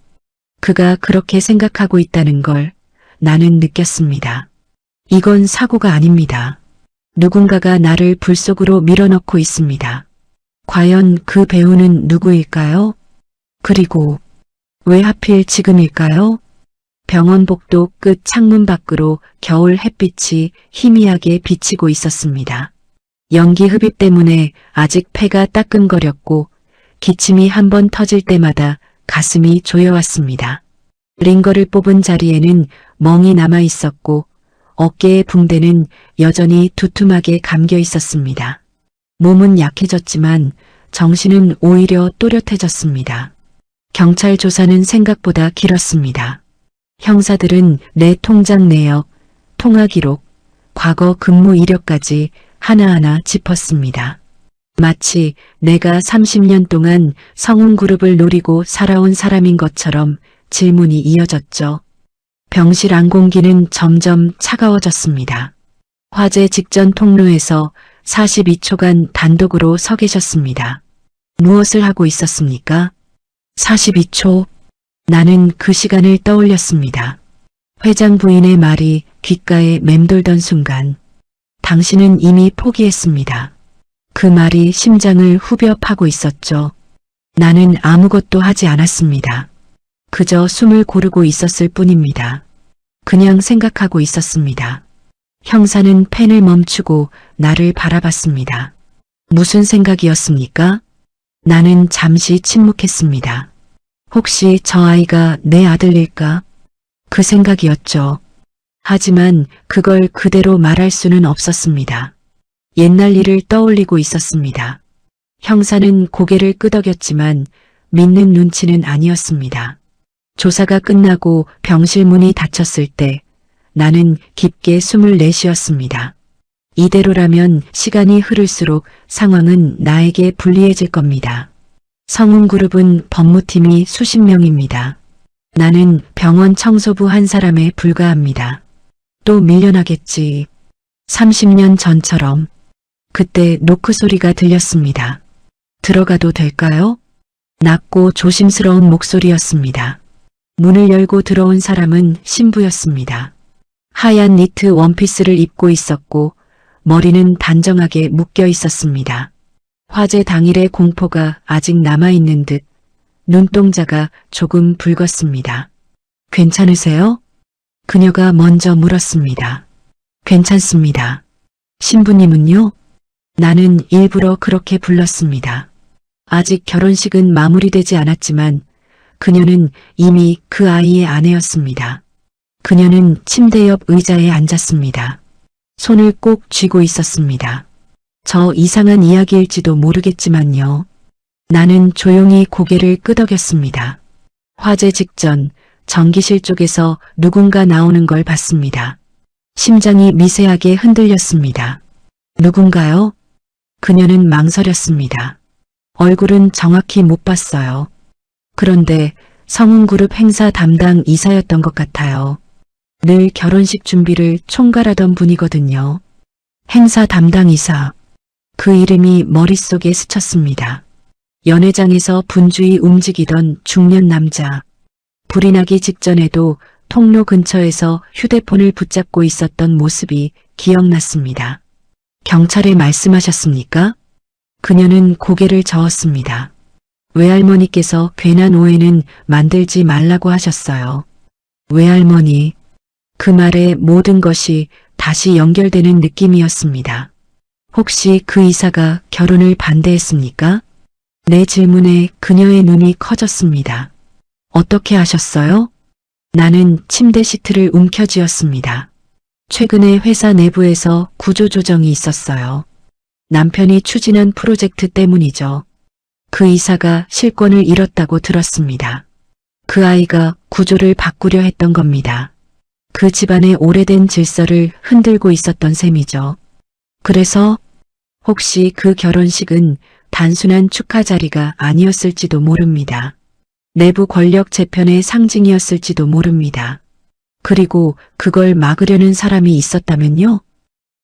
그가 그렇게 생각하고 있다는 걸 나는 느꼈습니다. 이건 사고가 아닙니다. 누군가가 나를 불 속으로 밀어넣고 있습니다. 과연 그 배우는 누구일까요? 그리고 왜 하필 지금일까요? 병원 복도 끝 창문 밖으로 겨울 햇빛이 희미하게 비치고 있었습니다. 연기 흡입 때문에 아직 폐가 따끔거렸고 기침이 한 번 터질 때마다 가슴이 조여왔습니다. 링거를 뽑은 자리에는 멍이 남아 있었고 어깨의 붕대는 여전히 두툼하게 감겨 있었습니다. 몸은 약해졌지만 정신은 오히려 또렷해졌습니다. 경찰 조사는 생각보다 길었습니다. 형사들은 내 통장 내역, 통화 기록, 과거 근무 이력까지 하나하나 짚었습니다. 마치 내가 30년 동안 성운그룹을 노리고 살아온 사람인 것처럼 질문이 이어졌죠. 병실 안 공기는 점점 차가워졌습니다. 화재 직전 통로에서 42초간 단독으로 서 계셨습니다. 무엇을 하고 있었습니까? 42초. 나는 그 시간을 떠올렸습니다. 회장 부인의 말이 귓가에 맴돌던 순간 당신은 이미 포기했습니다. 그 말이 심장을 후벼 파고 있었죠. 나는 아무것도 하지 않았습니다. 그저 숨을 고르고 있었을 뿐입니다. 그냥 생각하고 있었습니다. 형사는 펜을 멈추고 나를 바라봤습니다. 무슨 생각이었습니까? 나는 잠시 침묵했습니다. 혹시 저 아이가 내 아들일까? 그 생각이었죠. 하지만 그걸 그대로 말할 수는 없었습니다. 옛날 일을 떠올리고 있었습니다. 형사는 고개를 끄덕였지만 믿는 눈치는 아니었습니다. 조사가 끝나고 병실 문이 닫혔을 때 나는 깊게 숨을 내쉬었습니다. 이대로라면 시간이 흐를수록 상황은 나에게 불리해질 겁니다. 성운그룹은 법무팀이 수십 명입니다. 나는 병원 청소부 한 사람에 불과합니다. 또 밀려나겠지. 30년 전처럼. 그때 노크 소리가 들렸습니다. 들어가도 될까요? 낮고 조심스러운 목소리였습니다. 문을 열고 들어온 사람은 신부였습니다. 하얀 니트 원피스를 입고 있었고 머리는 단정하게 묶여 있었습니다. 화재 당일의 공포가 아직 남아있는 듯 눈동자가 조금 붉었습니다. 괜찮으세요? 그녀가 먼저 물었습니다. 괜찮습니다. 신부님은요? 나는 일부러 그렇게 불렀습니다. 아직 결혼식은 마무리되지 않았지만 그녀는 이미 그 아이의 아내였습니다. 그녀는 침대 옆 의자에 앉았습니다. 손을 꼭 쥐고 있었습니다. 저 이상한 이야기일지도 모르겠지만요. 나는 조용히 고개를 끄덕였습니다. 화재 직전 전기실 쪽에서 누군가 나오는 걸 봤습니다. 심장이 미세하게 흔들렸습니다. 누군가요? 그녀는 망설였습니다. 얼굴은 정확히 못 봤어요. 그런데 성운그룹 행사 담당 이사였던 것 같아요. 늘 결혼식 준비를 총괄하던 분이거든요. 행사 담당 이사. 그 이름이 머릿속에 스쳤습니다. 연회장에서 분주히 움직이던 중년 남자. 불이 나기 직전에도 통로 근처에서 휴대폰을 붙잡고 있었던 모습이 기억났습니다. 경찰에 말씀하셨습니까? 그녀는 고개를 저었습니다. 외할머니께서 괜한 오해는 만들지 말라고 하셨어요. 외할머니. 그 말에 모든 것이 다시 연결되는 느낌이었습니다. 혹시 그 이사가 결혼을 반대했습니까? 내 질문에 그녀의 눈이 커졌습니다. 어떻게 하셨어요? 나는 침대 시트를 움켜쥐었습니다. 최근에 회사 내부에서 구조조정이 있었어요. 남편이 추진한 프로젝트 때문이죠. 그 이사가 실권을 잃었다고 들었습니다. 그 아이가 구조를 바꾸려 했던 겁니다. 그 집안의 오래된 질서를 흔들고 있었던 셈이죠. 그래서 혹시 그 결혼식은 단순한 축하 자리가 아니었을지도 모릅니다. 내부 권력 재편의 상징이었을지도 모릅니다. 그리고 그걸 막으려는 사람이 있었다면요?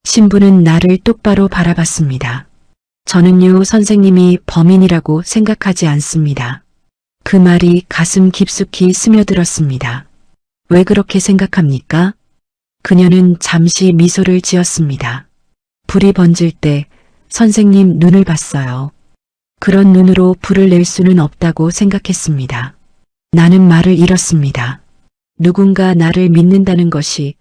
신부는 나를 똑바로 바라봤습니다. 저는요, 선생님이 범인이라고 생각하지 않습니다. 그 말이 가슴 깊숙이 스며들었습니다. 왜 그렇게 생각합니까? 그녀는 잠시 미소를 지었습니다. 불이 번질 때 선생님 눈을 봤어요. 그런 눈으로 불을 낼 수는 없다고 생각했습니다. 나는 말을 잃었습니다. 누군가 나를 믿는다는 것이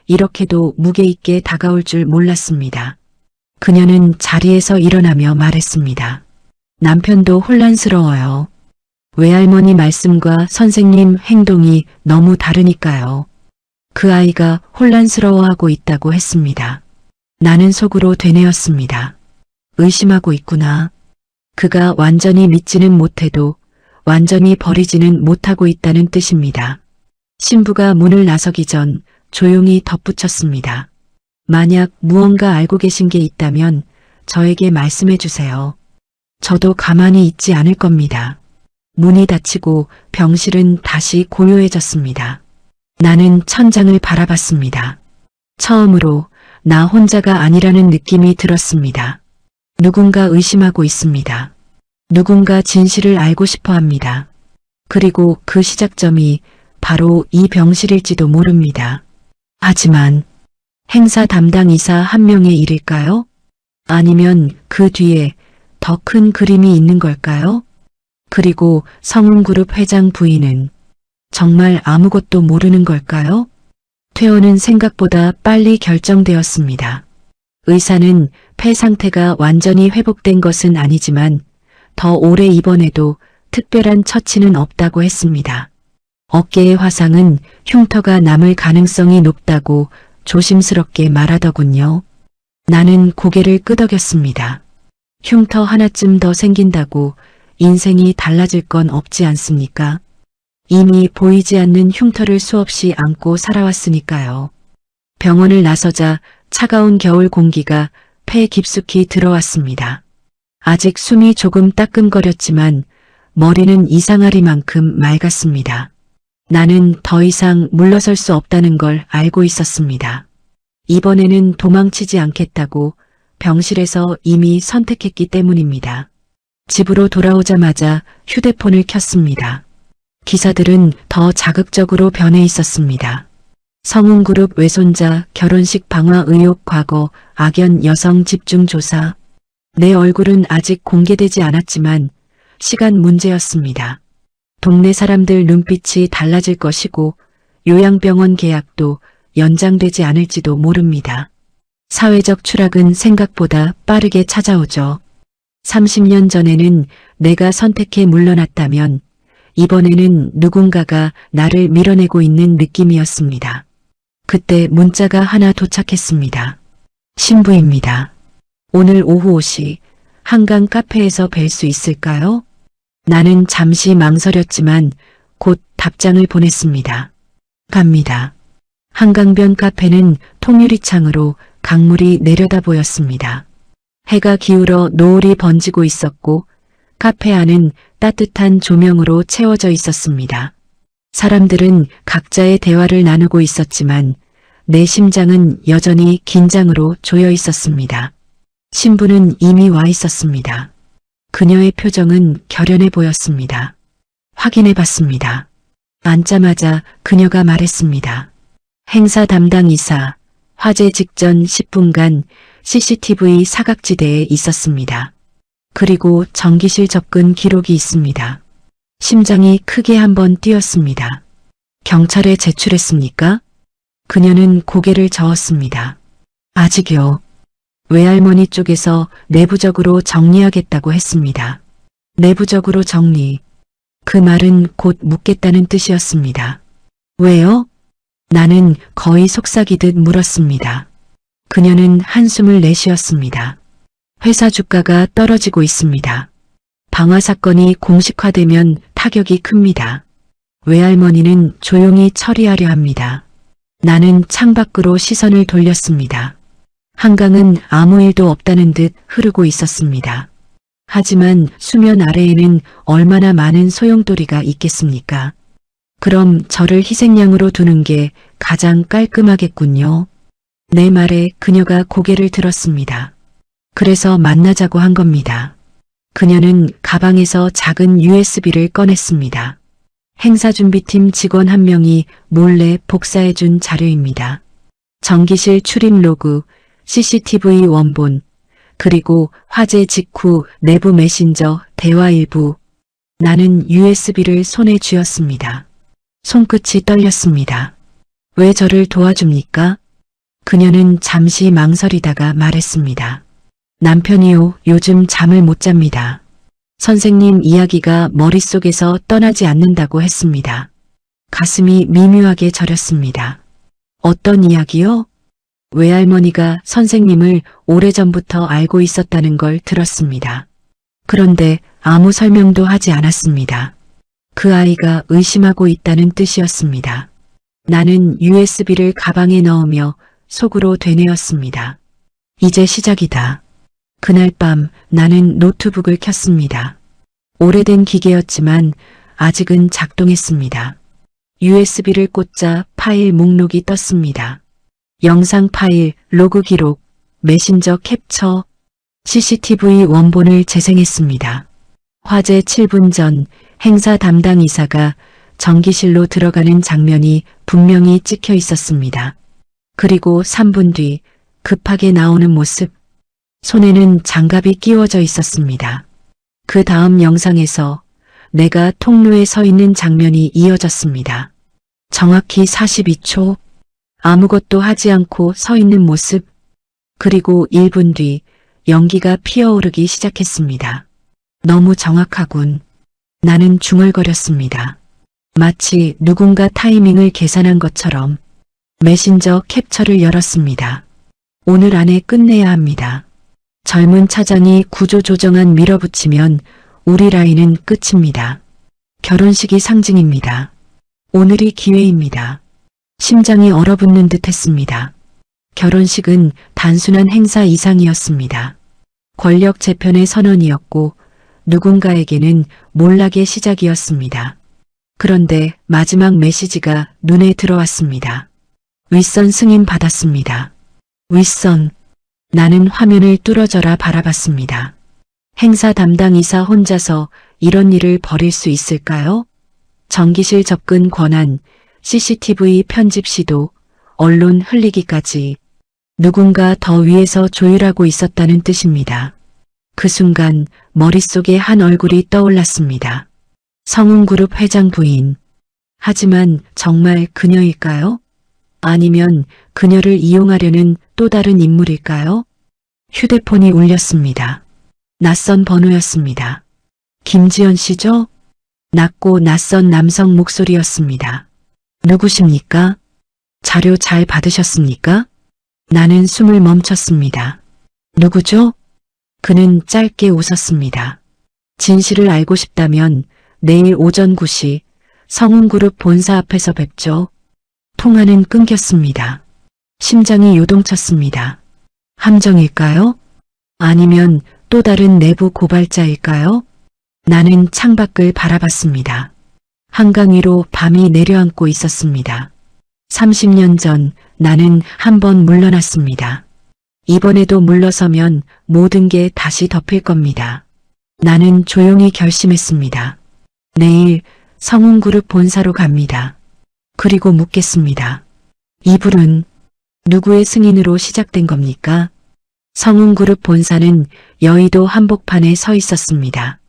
이렇게도 무게 있게 다가올 줄 몰랐습니다. 그녀는 자리에서 일어나며 말했습니다. 남편도 혼란스러워요. 외할머니 말씀과 선생님 행동이 너무 다르니까요. 그 아이가 혼란스러워하고 있다고 했습니다. 나는 속으로 되뇌었습니다. 의심하고 있구나. 그가 완전히 믿지는 못해도 완전히 버리지는 못하고 있다는 뜻입니다. 신부가 문을 나서기 전 조용히 덧붙였습니다. 만약 무언가 알고 계신 게 있다면 저에게 말씀해 주세요. 저도 가만히 있지 않을 겁니다. 문이 닫히고 병실은 다시 고요해졌습니다. 나는 천장을 바라봤습니다. 처음으로 나 혼자가 아니라는 느낌이 들었습니다. 누군가 의심하고 있습니다. 누군가 진실을 알고 싶어 합니다. 그리고 그 시작점이 바로 이 병실일지도 모릅니다. 하지만 행사 담당 이사 한 명의 일일까요? 아니면 그 뒤에 더 큰 그림이 있는 걸까요? 그리고 성운그룹 회장 부인은 정말 아무것도 모르는 걸까요? 퇴원은 생각보다 빨리 결정되었습니다. 의사는 폐 상태가 완전히 회복된 것은 아니지만 더 오래 입원해도 특별한 처치는 없다고 했습니다. 어깨의 화상은 흉터가 남을 가능성이 높다고 조심스럽게 말하더군요. 나는 고개를 끄덕였습니다. 흉터 하나쯤 더 생긴다고 인생이 달라질 건 없지 않습니까? 이미 보이지 않는 흉터를 수없이 안고 살아왔으니까요. 병원을 나서자 차가운 겨울 공기가 폐에 깊숙이 들어왔습니다. 아직 숨이 조금 따끔거렸지만 머리는 이상하리만큼 맑았습니다. 나는 더 이상 물러설 수 없다는 걸 알고 있었습니다. 이번에는 도망치지 않겠다고 병실에서 이미 선택했기 때문입니다. 집으로 돌아오자마자 휴대폰을 켰습니다. 기사들은 더 자극적으로 변해 있었습니다. 성운그룹 외손자 결혼식 방화 의혹 과거 악연 여성 집중 조사. 내 얼굴은 아직 공개되지 않았지만 시간 문제였습니다. 동네 사람들 눈빛이 달라질 것이고 요양병원 계약도 연장되지 않을지도 모릅니다. 사회적 추락은 생각보다 빠르게 찾아오죠. 30년 전에는 내가 선택해 물러났다면 이번에는 누군가가 나를 밀어내고 있는 느낌이었습니다. 그때 문자가 하나 도착했습니다. 신부입니다. 오늘 오후 5시 한강 카페에서 뵐 수 있을까요? 나는 잠시 망설였지만 곧 답장을 보냈습니다. 갑니다. 한강변 카페는 통유리창으로 강물이 내려다 보였습니다. 해가 기울어 노을이 번지고 있었고 카페 안은 따뜻한 조명으로 채워져 있었습니다. 사람들은 각자의 대화를 나누고 있었지만 내 심장은 여전히 긴장으로 조여 있었습니다. 신부는 이미 와 있었습니다. 그녀의 표정은 결연해 보였습니다. 확인해 봤습니다. 앉자마자 그녀가 말했습니다. 행사 담당 이사, 화재 직전 10분간 CCTV 사각지대에 있었습니다. 그리고 전기실 접근 기록이 있습니다. 심장이 크게 한번 뛰었습니다. 경찰에 제출했습니까? 그녀는 고개를 저었습니다. 아직요. 외할머니 쪽에서 내부적으로 정리하겠다고 했습니다. 내부적으로 정리. 그 말은 곧 묻겠다는 뜻이었습니다. 왜요? 나는 거의 속삭이듯 물었습니다. 그녀는 한숨을 내쉬었습니다. 회사 주가가 떨어지고 있습니다. 방화 사건이 공식화되면 타격이 큽니다. 외할머니는 조용히 처리하려 합니다. 나는 창밖으로 시선을 돌렸습니다. 한강은 아무 일도 없다는 듯 흐르고 있었습니다. 하지만 수면 아래에는 얼마나 많은 소용돌이가 있겠습니까? 그럼 저를 희생양으로 두는 게 가장 깔끔하겠군요. 내 말에 그녀가 고개를 들었습니다. 그래서 만나자고 한 겁니다. 그녀는 가방에서 작은 USB를 꺼냈습니다. 행사준비팀 직원 한 명이 몰래 복사해준 자료입니다. 전기실 출입 로그, CCTV 원본, 그리고 화재 직후 내부 메신저 대화 일부. 나는 USB를 손에 쥐었습니다. 손끝이 떨렸습니다. 왜 저를 도와줍니까? 그녀는 잠시 망설이다가 말했습니다. 남편이요, 요즘 잠을 못 잡니다. 선생님 이야기가 머릿속에서 떠나지 않는다고 했습니다. 가슴이 미묘하게 저렸습니다. 어떤 이야기요? 외할머니가 선생님을 오래전부터 알고 있었다는 걸 들었습니다. 그런데 아무 설명도 하지 않았습니다. 그 아이가 의심하고 있다는 뜻이었습니다. 나는 USB를 가방에 넣으며 속으로 되뇌었습니다. 이제 시작이다. 그날 밤 나는 노트북을 켰습니다. 오래된 기계였지만 아직은 작동했습니다. USB를 꽂자 파일 목록이 떴습니다. 영상 파일, 로그 기록, 메신저 캡처, CCTV 원본을 재생했습니다. 화재 7분 전 행사 담당 이사가 전기실로 들어가는 장면이 분명히 찍혀 있었습니다. 그리고 3분 뒤 급하게 나오는 모습, 손에는 장갑이 끼워져 있었습니다. 그 다음 영상에서 내가 통로에 서 있는 장면이 이어졌습니다. 정확히 42초, 아무것도 하지 않고 서 있는 모습, 그리고 1분 뒤 연기가 피어오르기 시작했습니다. 너무 정확하군. 나는 중얼거렸습니다. 마치 누군가 타이밍을 계산한 것처럼. 메신저 캡처를 열었습니다. 오늘 안에 끝내야 합니다. 젊은 차장이 구조조정안 밀어붙이면 우리 라인은 끝입니다. 결혼식이 상징입니다. 오늘이 기회입니다. 심장이 얼어붙는 듯 했습니다. 결혼식은 단순한 행사 이상이었습니다. 권력 재편의 선언이었고 누군가에게는 몰락의 시작이었습니다. 그런데 마지막 메시지가 눈에 들어왔습니다. 윗선 승인 받았습니다. 윗선. 나는 화면을 뚫어져라 바라봤습니다. 행사 담당 이사 혼자서 이런 일을 벌일 수 있을까요? 전기실 접근 권한, CCTV 편집 시도, 언론 흘리기까지 누군가 더 위에서 조율하고 있었다는 뜻입니다. 그 순간 머릿속에 한 얼굴이 떠올랐습니다. 성운그룹 회장 부인. 하지만 정말 그녀일까요? 아니면 그녀를 이용하려는 또 다른 인물일까요? 휴대폰이 울렸습니다. 낯선 번호였습니다. 김지연 씨죠? 낮고 낯선 남성 목소리였습니다. 누구십니까? 자료 잘 받으셨습니까? 나는 숨을 멈췄습니다. 누구죠? 그는 짧게 웃었습니다. 진실을 알고 싶다면 내일 오전 9시 성운그룹 본사 앞에서 뵙죠. 통화는 끊겼습니다. 심장이 요동쳤습니다. 함정일까요? 아니면 또 다른 내부 고발자일까요? 나는 창밖을 바라봤습니다. 한강 위로 밤이 내려앉고 있었습니다. 30년 전 나는 한 번 물러났습니다. 이번에도 물러서면 모든 게 다시 덮일 겁니다. 나는 조용히 결심했습니다. 내일 성운그룹 본사로 갑니다. 그리고 묻겠습니다. 이 불은 누구의 승인으로 시작된 겁니까? 성운그룹 본사는 여의도 한복판에 서 있었습니다.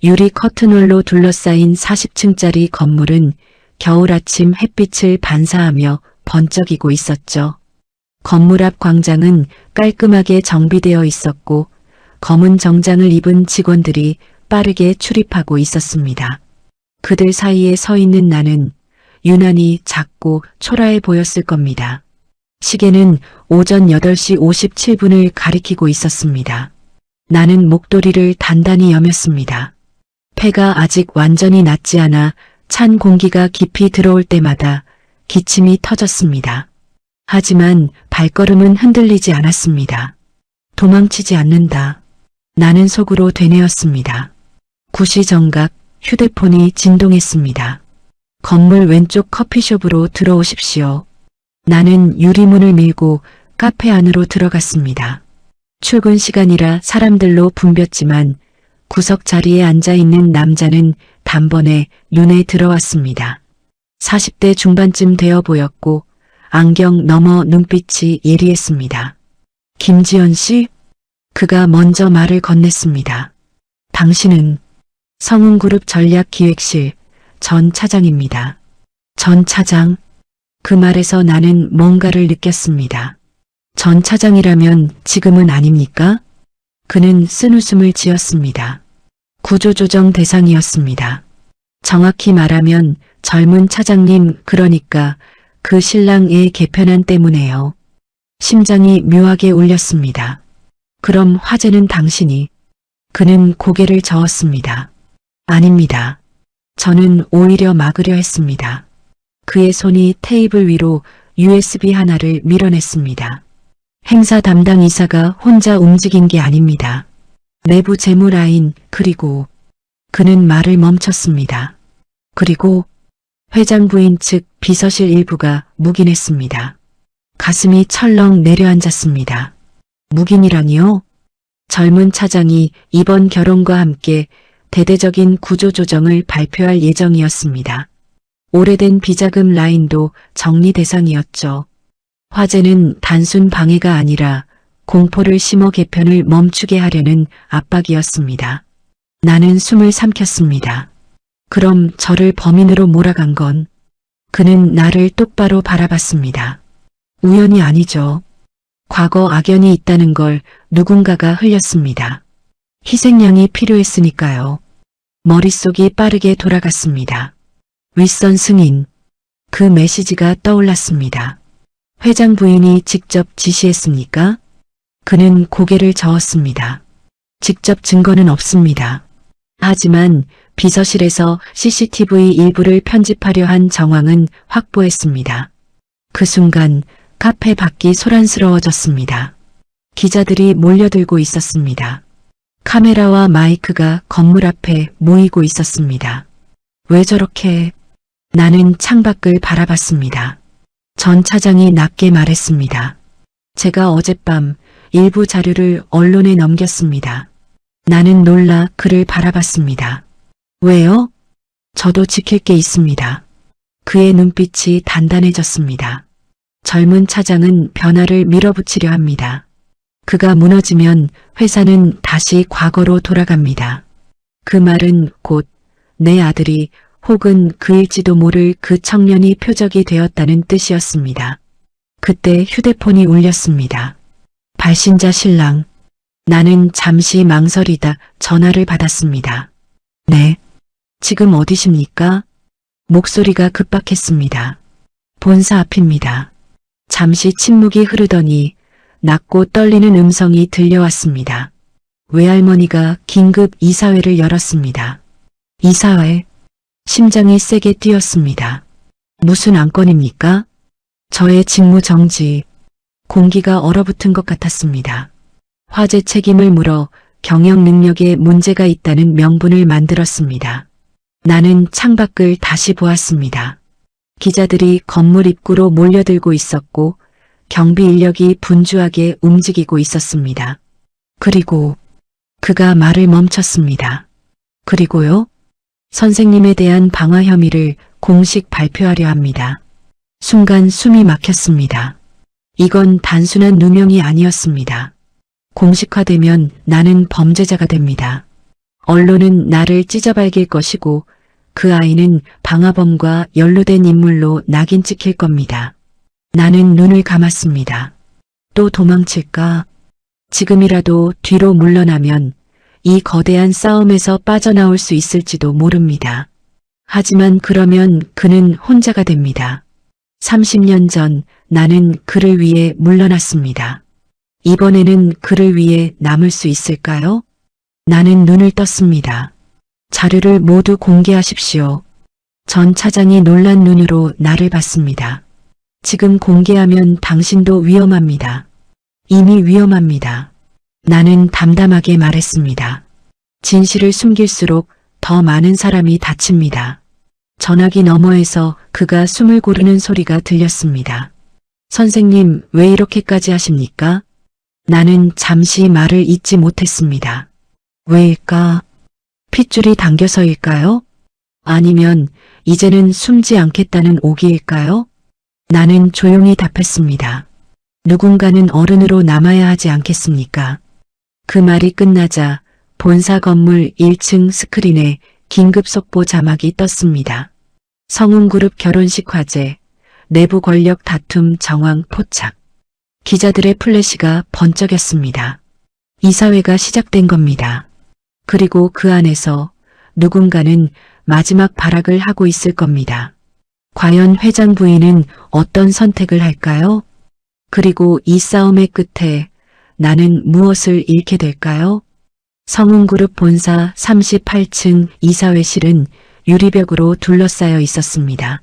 유리 커튼홀로 둘러싸인 40층짜리 건물은 겨울 아침 햇빛을 반사하며 번쩍이고 있었죠. 건물 앞 광장은 깔끔하게 정비되어 있었고 검은 정장을 입은 직원들이 빠르게 출입하고 있었습니다. 그들 사이에 서 있는 나는 유난히 작고 초라해 보였을 겁니다. 시계는 오전 8시 57분을 가리키고 있었습니다. 나는 목도리를 단단히 여몄습니다. 폐가 아직 완전히 낫지 않아 찬 공기가 깊이 들어올 때마다 기침이 터졌습니다. 하지만 발걸음은 흔들리지 않았습니다. 도망치지 않는다. 나는 속으로 되뇌었습니다. 9시 정각 휴대폰이 진동했습니다. 건물 왼쪽 커피숍으로 들어오십시오. 나는 유리문을 밀고 카페 안으로 들어갔습니다. 출근 시간이라 사람들로 붐볐지만 구석 자리에 앉아있는 남자는 단번에 눈에 들어왔습니다. 40대 중반쯤 되어 보였고 안경 너머 눈빛이 예리했습니다. 김지연 씨? 그가 먼저 말을 건넸습니다. 당신은 성운그룹 전략기획실 전 차장입니다. 전 차장? 그 말에서 나는 뭔가를 느꼈습니다. 전 차장이라면 지금은 아닙니까? 그는 쓴웃음을 지었습니다. 구조조정 대상이었습니다. 정확히 말하면 젊은 차장님, 그러니까 그 신랑의 개편안 때문에요. 심장이 묘하게 울렸습니다. 그럼 화제는 당신이? 그는 고개를 저었습니다. 아닙니다. 저는 오히려 막으려 했습니다. 그의 손이 테이블 위로 USB 하나를 밀어냈습니다. 행사 담당 이사가 혼자 움직인 게 아닙니다. 내부 재무라인, 그리고 그는 말을 멈췄습니다. 그리고 회장 부인 측 비서실 일부가 묵인했습니다. 가슴이 철렁 내려앉았습니다. 묵인이라니요? 젊은 차장이 이번 결혼과 함께 대대적인 구조조정을 발표할 예정이었습니다. 오래된 비자금 라인도 정리 대상이었죠. 화재는 단순 방해가 아니라 공포를 심어 개편을 멈추게 하려는 압박이었습니다. 나는 숨을 삼켰습니다. 그럼 저를 범인으로 몰아간 건? 그는 나를 똑바로 바라봤습니다. 우연이 아니죠. 과거 악연이 있다는 걸 누군가가 흘렸습니다. 희생양이 필요했으니까요. 머릿속이 빠르게 돌아갔습니다. 윗선 승인. 그 메시지가 떠올랐습니다. 회장 부인이 직접 지시했습니까? 그는 고개를 저었습니다. 직접 증거는 없습니다. 하지만 비서실에서 CCTV 일부를 편집하려 한 정황은 확보했습니다. 그 순간 카페 밖이 소란스러워졌습니다. 기자들이 몰려들고 있었습니다. 카메라와 마이크가 건물 앞에 모이고 있었습니다. 왜 저렇게? 나는 창밖을 바라봤습니다. 전 차장이 낮게 말했습니다. 제가 어젯밤 일부 자료를 언론에 넘겼습니다. 나는 놀라 그를 바라봤습니다. 왜요? 저도 지킬 게 있습니다. 그의 눈빛이 단단해졌습니다. 젊은 차장은 변화를 밀어붙이려 합니다. 그가 무너지면 회사는 다시 과거로 돌아갑니다. 그 말은 곧 내 아들이 혹은 그일지도 모를 그 청년이 표적이 되었다는 뜻이었습니다. 그때 휴대폰이 울렸습니다. 발신자 신랑. 나는 잠시 망설이다 전화를 받았습니다. 네. 지금 어디십니까? 목소리가 급박했습니다. 본사 앞입니다. 잠시 침묵이 흐르더니 낮고 떨리는 음성이 들려왔습니다. 외할머니가 긴급 이사회를 열었습니다. 이사회? 심장이 세게 뛰었습니다. 무슨 안건입니까? 저의 직무 정지. 공기가 얼어붙은 것 같았습니다. 화재 책임을 물어 경영 능력에 문제가 있다는 명분을 만들었습니다. 나는 창밖을 다시 보았습니다. 기자들이 건물 입구로 몰려들고 있었고 경비 인력이 분주하게 움직이고 있었습니다. 그리고 그가 말을 멈췄습니다. 그리고요? 선생님에 대한 방화 혐의를 공식 발표하려 합니다. 순간 숨이 막혔습니다. 이건 단순한 누명이 아니었습니다. 공식화되면 나는 범죄자가 됩니다. 언론은 나를 찢어발길 것이고 그 아이는 방화범과 연루된 인물로 낙인 찍힐 겁니다. 나는 눈을 감았습니다. 또 도망칠까? 지금이라도 뒤로 물러나면 이 거대한 싸움에서 빠져나올 수 있을지도 모릅니다. 하지만 그러면 그는 혼자가 됩니다. 30년 전 나는 그를 위해 물러났습니다. 이번에는 그를 위해 남을 수 있을까요? 나는 눈을 떴습니다. 자료를 모두 공개하십시오. 전 차장이 놀란 눈으로 나를 봤습니다. 지금 공개하면 당신도 위험합니다. 이미 위험합니다. 나는 담담하게 말했습니다. 진실을 숨길수록 더 많은 사람이 다칩니다. 전화기 너머에서 그가 숨을 고르는 소리가 들렸습니다. 선생님, 왜 이렇게까지 하십니까? 나는 잠시 말을 잇지 못했습니다. 왜일까? 핏줄이 당겨서일까요? 아니면 이제는 숨지 않겠다는 오기일까요? 나는 조용히 답했습니다. 누군가는 어른으로 남아야 하지 않겠습니까? 그 말이 끝나자 본사 건물 1층 스크린에 긴급 속보 자막이 떴습니다. 성운그룹 결혼식 화재, 내부 권력 다툼 정황 포착. 기자들의 플래시가 번쩍였습니다. 이사회가 시작된 겁니다. 그리고 그 안에서 누군가는 마지막 발악을 하고 있을 겁니다. 과연 회장 부인은 어떤 선택을 할까요? 그리고 이 싸움의 끝에 나는 무엇을 잃게 될까요? 성운그룹 본사 38층 이사회실은 유리벽으로 둘러싸여 있었습니다.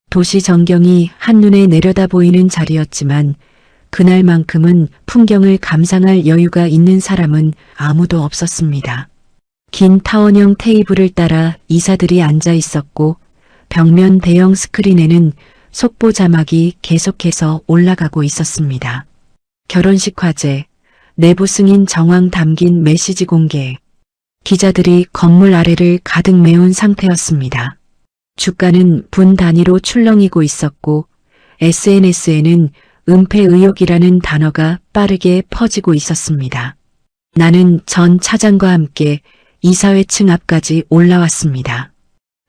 도시 전경이 한눈에 내려다 보이는 자리였지만 그날만큼은 풍경을 감상할 여유가 있는 사람은 아무도 없었습니다. 긴 타원형 테이블을 따라 이사들이 앉아 있었고 벽면 대형 스크린에는 속보 자막이 계속해서 올라가고 있었습니다. 결혼식 화재, 내부 승인 정황 담긴 메시지 공개. 기자들이 건물 아래를 가득 메운 상태였습니다. 주가는 분 단위로 출렁이고 있었고 SNS에는 은폐 의혹이라는 단어가 빠르게 퍼지고 있었습니다. 나는 전 차장과 함께 이사회층 앞까지 올라왔습니다.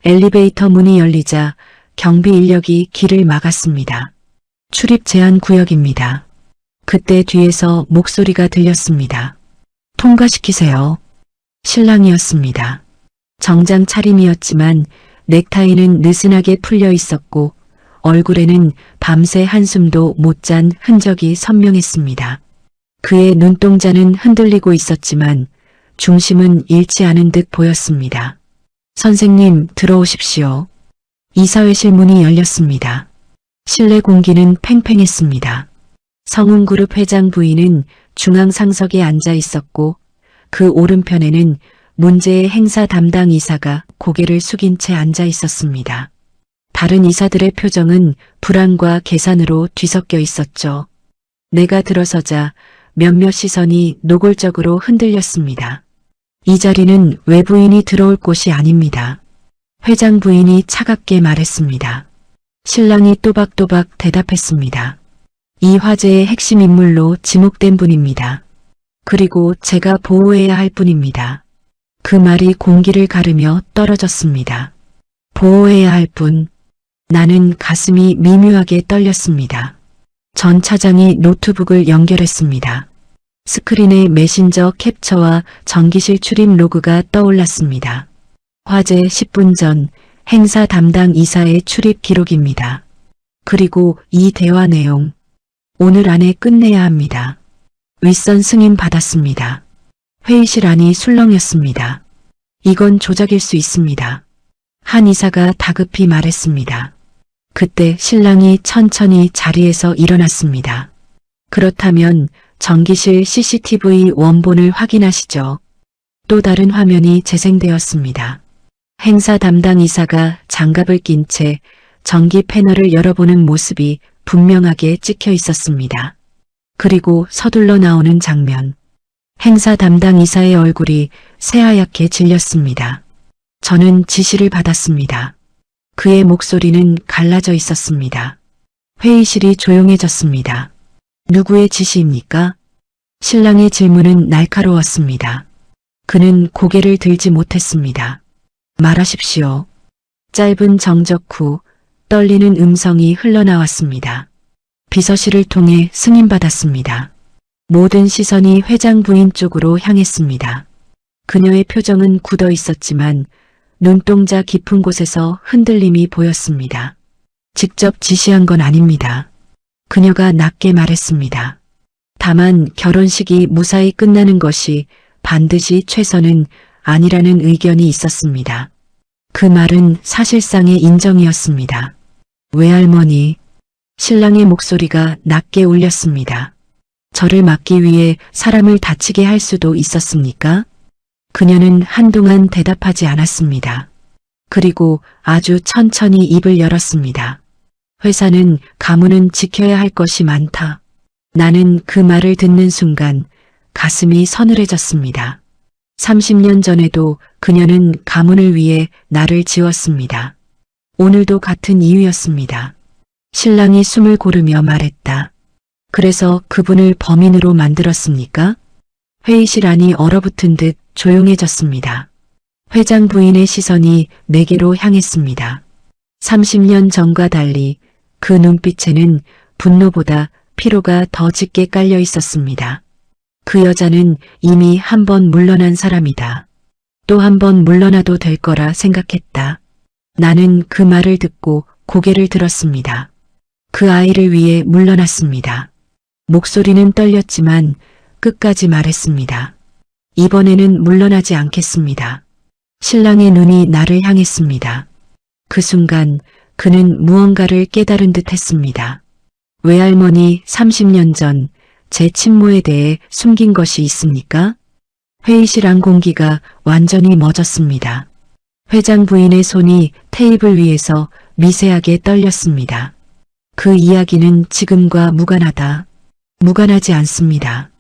엘리베이터 문이 열리자 경비 인력이 길을 막았습니다. 출입 제한 구역입니다. 그때 뒤에서 목소리가 들렸습니다. 통과시키세요. 신랑이었습니다. 정장 차림이었지만 넥타이는 느슨하게 풀려 있었고 얼굴에는 밤새 한숨도 못 잔 흔적이 선명했습니다. 그의 눈동자는 흔들리고 있었지만 중심은 잃지 않은 듯 보였습니다. 선생님, 들어오십시오. 이사회실 문이 열렸습니다. 실내 공기는 팽팽했습니다. 성운그룹 회장 부인은 중앙 상석에 앉아 있었고 그 오른편에는 문제의 행사 담당 이사가 고개를 숙인 채 앉아 있었습니다. 다른 이사들의 표정은 불안과 계산으로 뒤섞여 있었죠. 내가 들어서자 몇몇 시선이 노골적으로 흔들렸습니다. 이 자리는 외부인이 들어올 곳이 아닙니다. 회장 부인이 차갑게 말했습니다. 신랑이 또박또박 대답했습니다. 이 화제의 핵심 인물로 지목된 분입니다. 그리고 제가 보호해야 할 분입니다. 그 말이 공기를 가르며 떨어졌습니다. 보호해야 할 분. 나는 가슴이 미묘하게 떨렸습니다. 전 차장이 노트북을 연결했습니다. 스크린에 메신저 캡처와 전기실 출입 로그가 떠올랐습니다. 화재 10분 전 행사 담당 이사의 출입 기록입니다. 그리고 이 대화 내용. 오늘 안에 끝내야 합니다. 윗선 승인 받았습니다. 회의실 안이 술렁였습니다. 이건 조작일 수 있습니다. 한 이사가 다급히 말했습니다. 그때 신랑이 천천히 자리에서 일어났습니다. 그렇다면 전기실 CCTV 원본을 확인하시죠. 또 다른 화면이 재생되었습니다. 행사 담당 이사가 장갑을 낀 채 전기 패널을 열어보는 모습이 분명하게 찍혀 있었습니다. 그리고 서둘러 나오는 장면. 행사 담당 이사의 얼굴이 새하얗게 질렸습니다. 저는 지시를 받았습니다. 그의 목소리는 갈라져 있었습니다. 회의실이 조용해졌습니다. 누구의 지시입니까? 신랑의 질문은 날카로웠습니다. 그는 고개를 들지 못했습니다. 말하십시오. 짧은 정적 후 떨리는 음성이 흘러나왔습니다. 비서실을 통해 승인받았습니다. 모든 시선이 회장 부인 쪽으로 향했습니다. 그녀의 표정은 굳어 있었지만 눈동자 깊은 곳에서 흔들림이 보였습니다. 직접 지시한 건 아닙니다. 그녀가 낮게 말했습니다. 다만 결혼식이 무사히 끝나는 것이 반드시 최선은 아니라는 의견이 있었습니다. 그 말은 사실상의 인정이었습니다. 외할머니, 신랑의 목소리가 낮게 울렸습니다. 저를 막기 위해 사람을 다치게 할 수도 있었습니까? 그녀는 한동안 대답하지 않았습니다. 그리고 아주 천천히 입을 열었습니다. 회사는 가문은 지켜야 할 것이 많다. 나는 그 말을 듣는 순간 가슴이 서늘해졌습니다. 30년 전에도 그녀는 가문을 위해 나를 지웠습니다. 오늘도 같은 이유였습니다. 신랑이 숨을 고르며 말했다. 그래서 그분을 범인으로 만들었습니까? 회의실 안이 얼어붙은 듯 조용해졌습니다. 회장 부인의 시선이 내게로 향했습니다. 30년 전과 달리 그 눈빛에는 분노보다 피로가 더 짙게 깔려 있었습니다. 그 여자는 이미 한 번 물러난 사람이다. 또 한 번 물러나도 될 거라 생각했다. 나는 그 말을 듣고 고개를 들었습니다. 그 아이를 위해 물러났습니다. 목소리는 떨렸지만 끝까지 말했습니다. 이번에는 물러나지 않겠습니다. 신랑의 눈이 나를 향했습니다. 그 순간 그는 무언가를 깨달은 듯 했습니다. 외할머니 30년 전 제 친모에 대해 숨긴 것이 있습니까? 회의실 안 공기가 완전히 멎었습니다. 회장 부인의 손이 테이블 위에서 미세하게 떨렸습니다. 그 이야기는 지금과 무관하다. 무관하지 않습니다.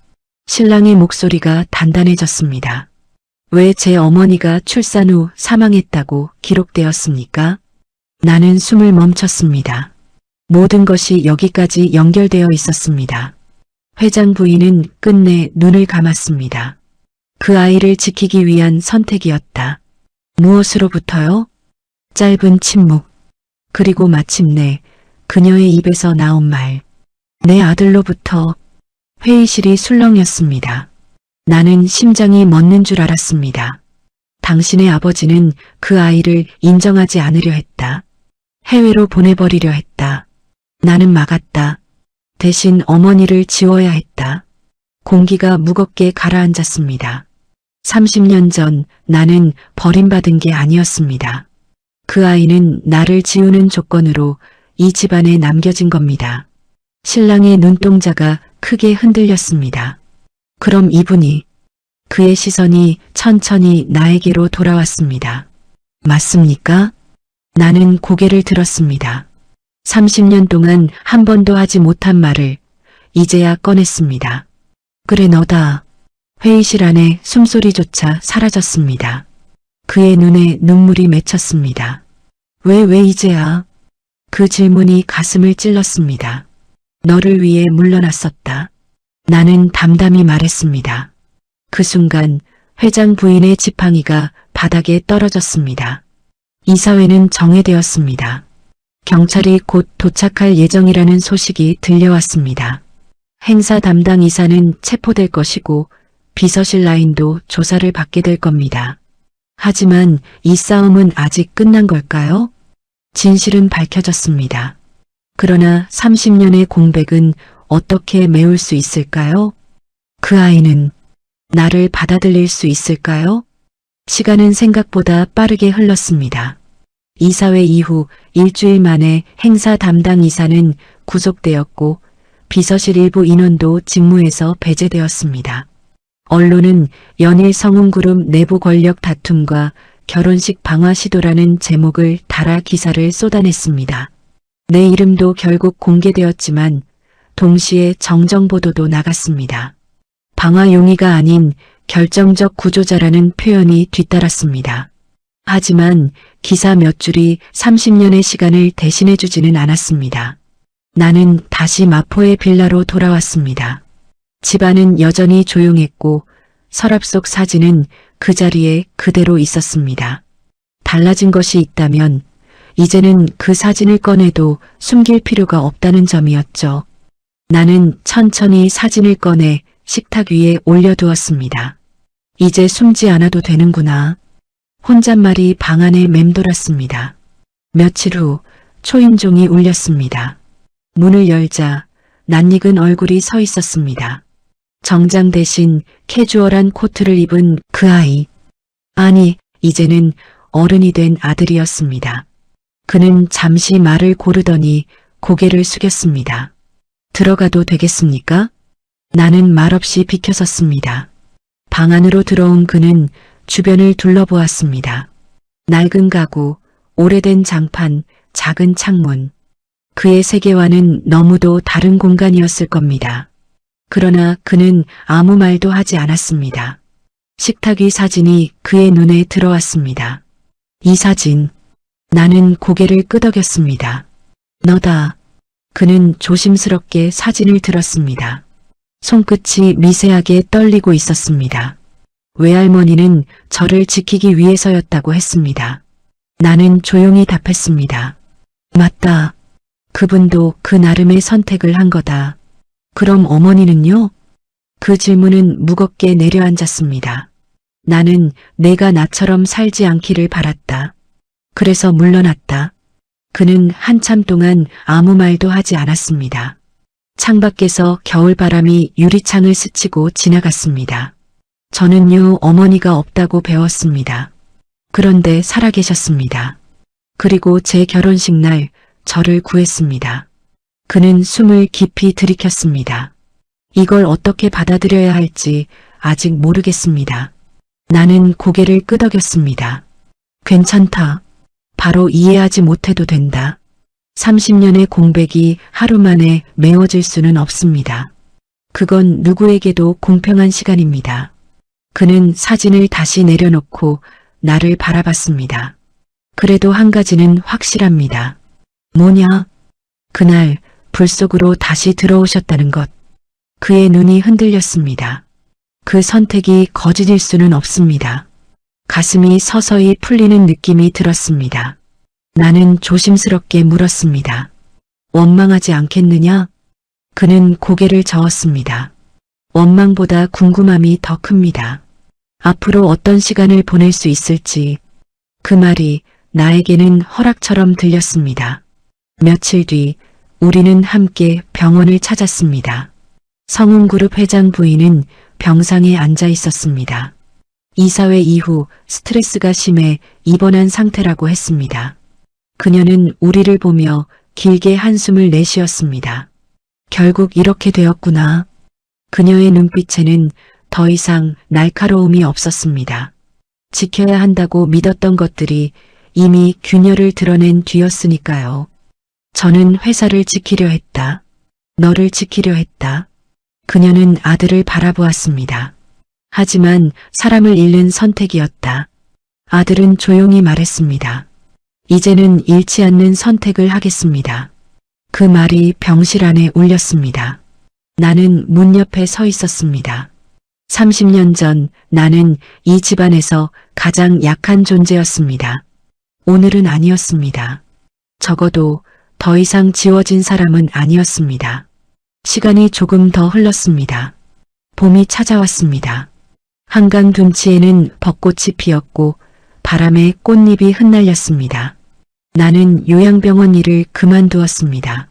신랑의 목소리가 단단해졌습니다. 왜 제 어머니가 출산 후 사망했다고 기록되었습니까? 나는 숨을 멈췄습니다. 모든 것이 여기까지 연결되어 있었습니다. 회장 부인은 끝내 눈을 감았습니다. 그 아이를 지키기 위한 선택이었다. 무엇으로부터요? 짧은 침묵. 그리고 마침내 그녀의 입에서 나온 말. 내 아들로부터. 회의실이 술렁였습니다. 나는 심장이 멎는 줄 알았습니다. 당신의 아버지는 그 아이를 인정하지 않으려 했다. 해외로 보내버리려 했다. 나는 막았다. 대신 어머니를 지워야 했다. 공기가 무겁게 가라앉았습니다. 30년 전 나는 버림받은 게 아니었습니다. 그 아이는 나를 지우는 조건으로 이 집안에 남겨진 겁니다. 신랑의 눈동자가 크게 흔들렸습니다. 그럼 이분이, 그의 시선이 천천히 나에게로 돌아왔습니다. 맞습니까? 나는 고개를 들었습니다. 30년 동안 한 번도 하지 못한 말을 이제야 꺼냈습니다. 그래 너다. 회의실 안에 숨소리조차 사라졌습니다. 그의 눈에 눈물이 맺혔습니다. 왜 이제야? 그 질문이 가슴을 찔렀습니다. 너를 위해 물러났었다. 나는 담담히 말했습니다. 그 순간 회장 부인의 지팡이가 바닥에 떨어졌습니다. 이사회는 정회되었습니다. 경찰이 곧 도착할 예정이라는 소식이 들려왔습니다. 행사 담당 이사는 체포될 것이고 비서실 라인도 조사를 받게 될 겁니다. 하지만 이 싸움은 아직 끝난 걸까요? 진실은 밝혀졌습니다. 그러나 30년의 공백은 어떻게 메울 수 있을까요? 그 아이는 나를 받아들일 수 있을까요? 시간은 생각보다 빠르게 흘렀습니다. 이사회 이후 일주일 만에 행사 담당 이사는 구속되었고 비서실 일부 인원도 직무에서 배제되었습니다. 언론은 연일 성운그룹 내부 권력 다툼과 결혼식 방화 시도라는 제목을 달아 기사를 쏟아냈습니다. 내 이름도 결국 공개되었지만 동시에 정정 보도도 나갔습니다. 방화 용의가 아닌 결정적 구조자라는 표현이 뒤따랐습니다. 하지만 기사 몇 줄이 30년의 시간을 대신해주지는 않았습니다. 나는 다시 마포의 빌라로 돌아왔습니다. 집안은 여전히 조용했고 서랍 속 사진은 그 자리에 그대로 있었습니다. 달라진 것이 있다면 이제는 그 사진을 꺼내도 숨길 필요가 없다는 점이었죠. 나는 천천히 사진을 꺼내 식탁 위에 올려두었습니다. 이제 숨지 않아도 되는구나. 혼잣말이 방 안에 맴돌았습니다. 며칠 후 초인종이 울렸습니다. 문을 열자 낯익은 얼굴이 서 있었습니다. 정장 대신 캐주얼한 코트를 입은 그 아이. 아니, 이제는 어른이 된 아들이었습니다. 그는 잠시 말을 고르더니 고개를 숙였습니다. 들어가도 되겠습니까? 나는 말없이 비켜섰습니다. 방 안으로 들어온 그는 주변을 둘러보았습니다. 낡은 가구, 오래된 장판, 작은 창문. 그의 세계와는 너무도 다른 공간이었을 겁니다. 그러나 그는 아무 말도 하지 않았습니다. 식탁 위 사진이 그의 눈에 들어왔습니다. 이 사진. 나는 고개를 끄덕였습니다. 너다. 그는 조심스럽게 사진을 들었습니다. 손끝이 미세하게 떨리고 있었습니다. 외할머니는 저를 지키기 위해서였다고 했습니다. 나는 조용히 답했습니다. 맞다. 그분도 그 나름의 선택을 한 거다. 그럼 어머니는요? 그 질문은 무겁게 내려앉았습니다. 나는 내가 나처럼 살지 않기를 바랐다. 그래서 물러났다. 그는 한참 동안 아무 말도 하지 않았습니다. 창밖에서 겨울바람이 유리창을 스치고 지나갔습니다. 저는요, 어머니가 없다고 배웠습니다. 그런데 살아계셨습니다. 그리고 제 결혼식 날 저를 구했습니다. 그는 숨을 깊이 들이켰습니다. 이걸 어떻게 받아들여야 할지 아직 모르겠습니다. 나는 고개를 끄덕였습니다. 괜찮다. 바로 이해하지 못해도 된다. 30년의 공백이 하루 만에 메워질 수는 없습니다. 그건 누구에게도 공평한 시간입니다. 그는 사진을 다시 내려놓고 나를 바라봤습니다. 그래도 한 가지는 확실합니다. 뭐냐? 그날 불 속으로 다시 들어오셨다는 것. 그의 눈이 흔들렸습니다. 그 선택이 거짓일 수는 없습니다. 가슴이 서서히 풀리는 느낌이 들었습니다. 나는 조심스럽게 물었습니다. 원망하지 않겠느냐? 그는 고개를 저었습니다. 원망보다 궁금함이 더 큽니다. 앞으로 어떤 시간을 보낼 수 있을지. 그 말이 나에게는 허락처럼 들렸습니다. 며칠 뒤 우리는 함께 병원을 찾았습니다. 성운그룹 회장 부인은 병상에 앉아 있었습니다. 이사회 이후 스트레스가 심해 입원한 상태라고 했습니다. 그녀는 우리를 보며 길게 한숨을 내쉬었습니다. 결국 이렇게 되었구나. 그녀의 눈빛에는 더 이상 날카로움이 없었습니다. 지켜야 한다고 믿었던 것들이 이미 균열을 드러낸 뒤였으니까요. 저는 회사를 지키려 했다. 너를 지키려 했다. 그녀는 아들을 바라보았습니다. 하지만 사람을 잃는 선택이었다. 아들은 조용히 말했습니다. 이제는 잃지 않는 선택을 하겠습니다. 그 말이 병실 안에 울렸습니다. 나는 문 옆에 서 있었습니다. 30년 전 나는 이 집안에서 가장 약한 존재였습니다. 오늘은 아니었습니다. 적어도 더 이상 지워진 사람은 아니었습니다. 시간이 조금 더 흘렀습니다. 봄이 찾아왔습니다. 한강 둔치에는 벚꽃이 피었고 바람에 꽃잎이 흩날렸습니다. 나는 요양병원 일을 그만두었습니다.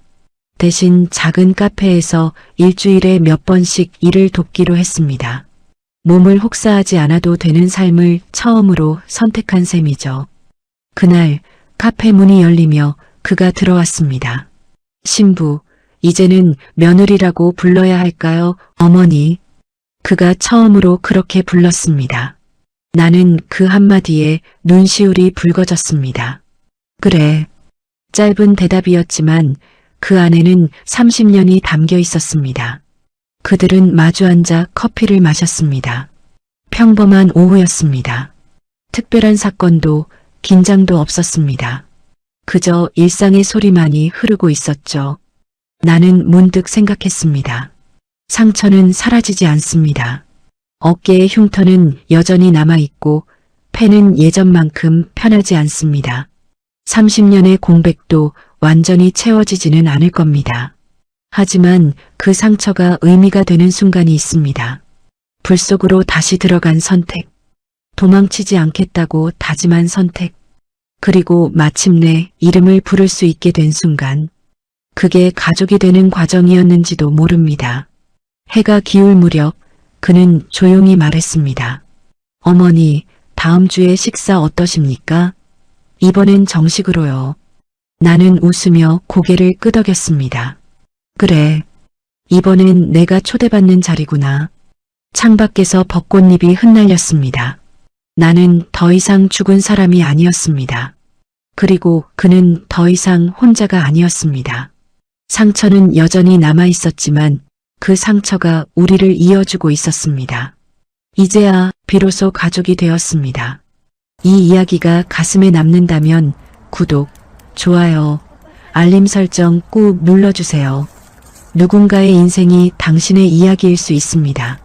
대신 작은 카페에서 일주일에 몇 번씩 일을 돕기로 했습니다. 몸을 혹사하지 않아도 되는 삶을 처음으로 선택한 셈이죠. 그날 카페 문이 열리며 그가 들어왔습니다. 신부, 이제는 며느리라고 불러야 할까요, 어머니? 그가 처음으로 그렇게 불렀습니다. 나는 그 한마디에 눈시울이 붉어졌습니다. 그래. 짧은 대답이었지만 그 안에는 30년이 담겨 있었습니다. 그들은 마주 앉아 커피를 마셨습니다. 평범한 오후였습니다. 특별한 사건도 긴장도 없었습니다. 그저 일상의 소리만이 흐르고 있었죠. 나는 문득 생각했습니다. 상처는 사라지지 않습니다. 어깨의 흉터는 여전히 남아있고 펜은 예전만큼 편하지 않습니다. 30년의 공백도 완전히 채워지지는 않을 겁니다. 하지만 그 상처가 의미가 되는 순간이 있습니다. 불 속으로 다시 들어간 선택, 도망치지 않겠다고 다짐한 선택, 그리고 마침내 이름을 부를 수 있게 된 순간, 그게 가족이 되는 과정이었는지도 모릅니다. 해가 기울 무렵 그는 조용히 말했습니다. 어머니, 다음 주에 식사 어떠십니까? 이번엔 정식으로요. 나는 웃으며 고개를 끄덕였습니다. 그래, 이번엔 내가 초대받는 자리구나. 창밖에서 벚꽃잎이 흩날렸습니다. 나는 더 이상 죽은 사람이 아니었습니다. 그리고 그는 더 이상 혼자가 아니었습니다. 상처는 여전히 남아 있었지만 그 상처가 우리를 이어주고 있었습니다. 이제야 비로소 가족이 되었습니다. 이 이야기가 가슴에 남는다면 구독, 좋아요, 알림 설정 꾹 눌러주세요. 누군가의 인생이 당신의 이야기일 수 있습니다.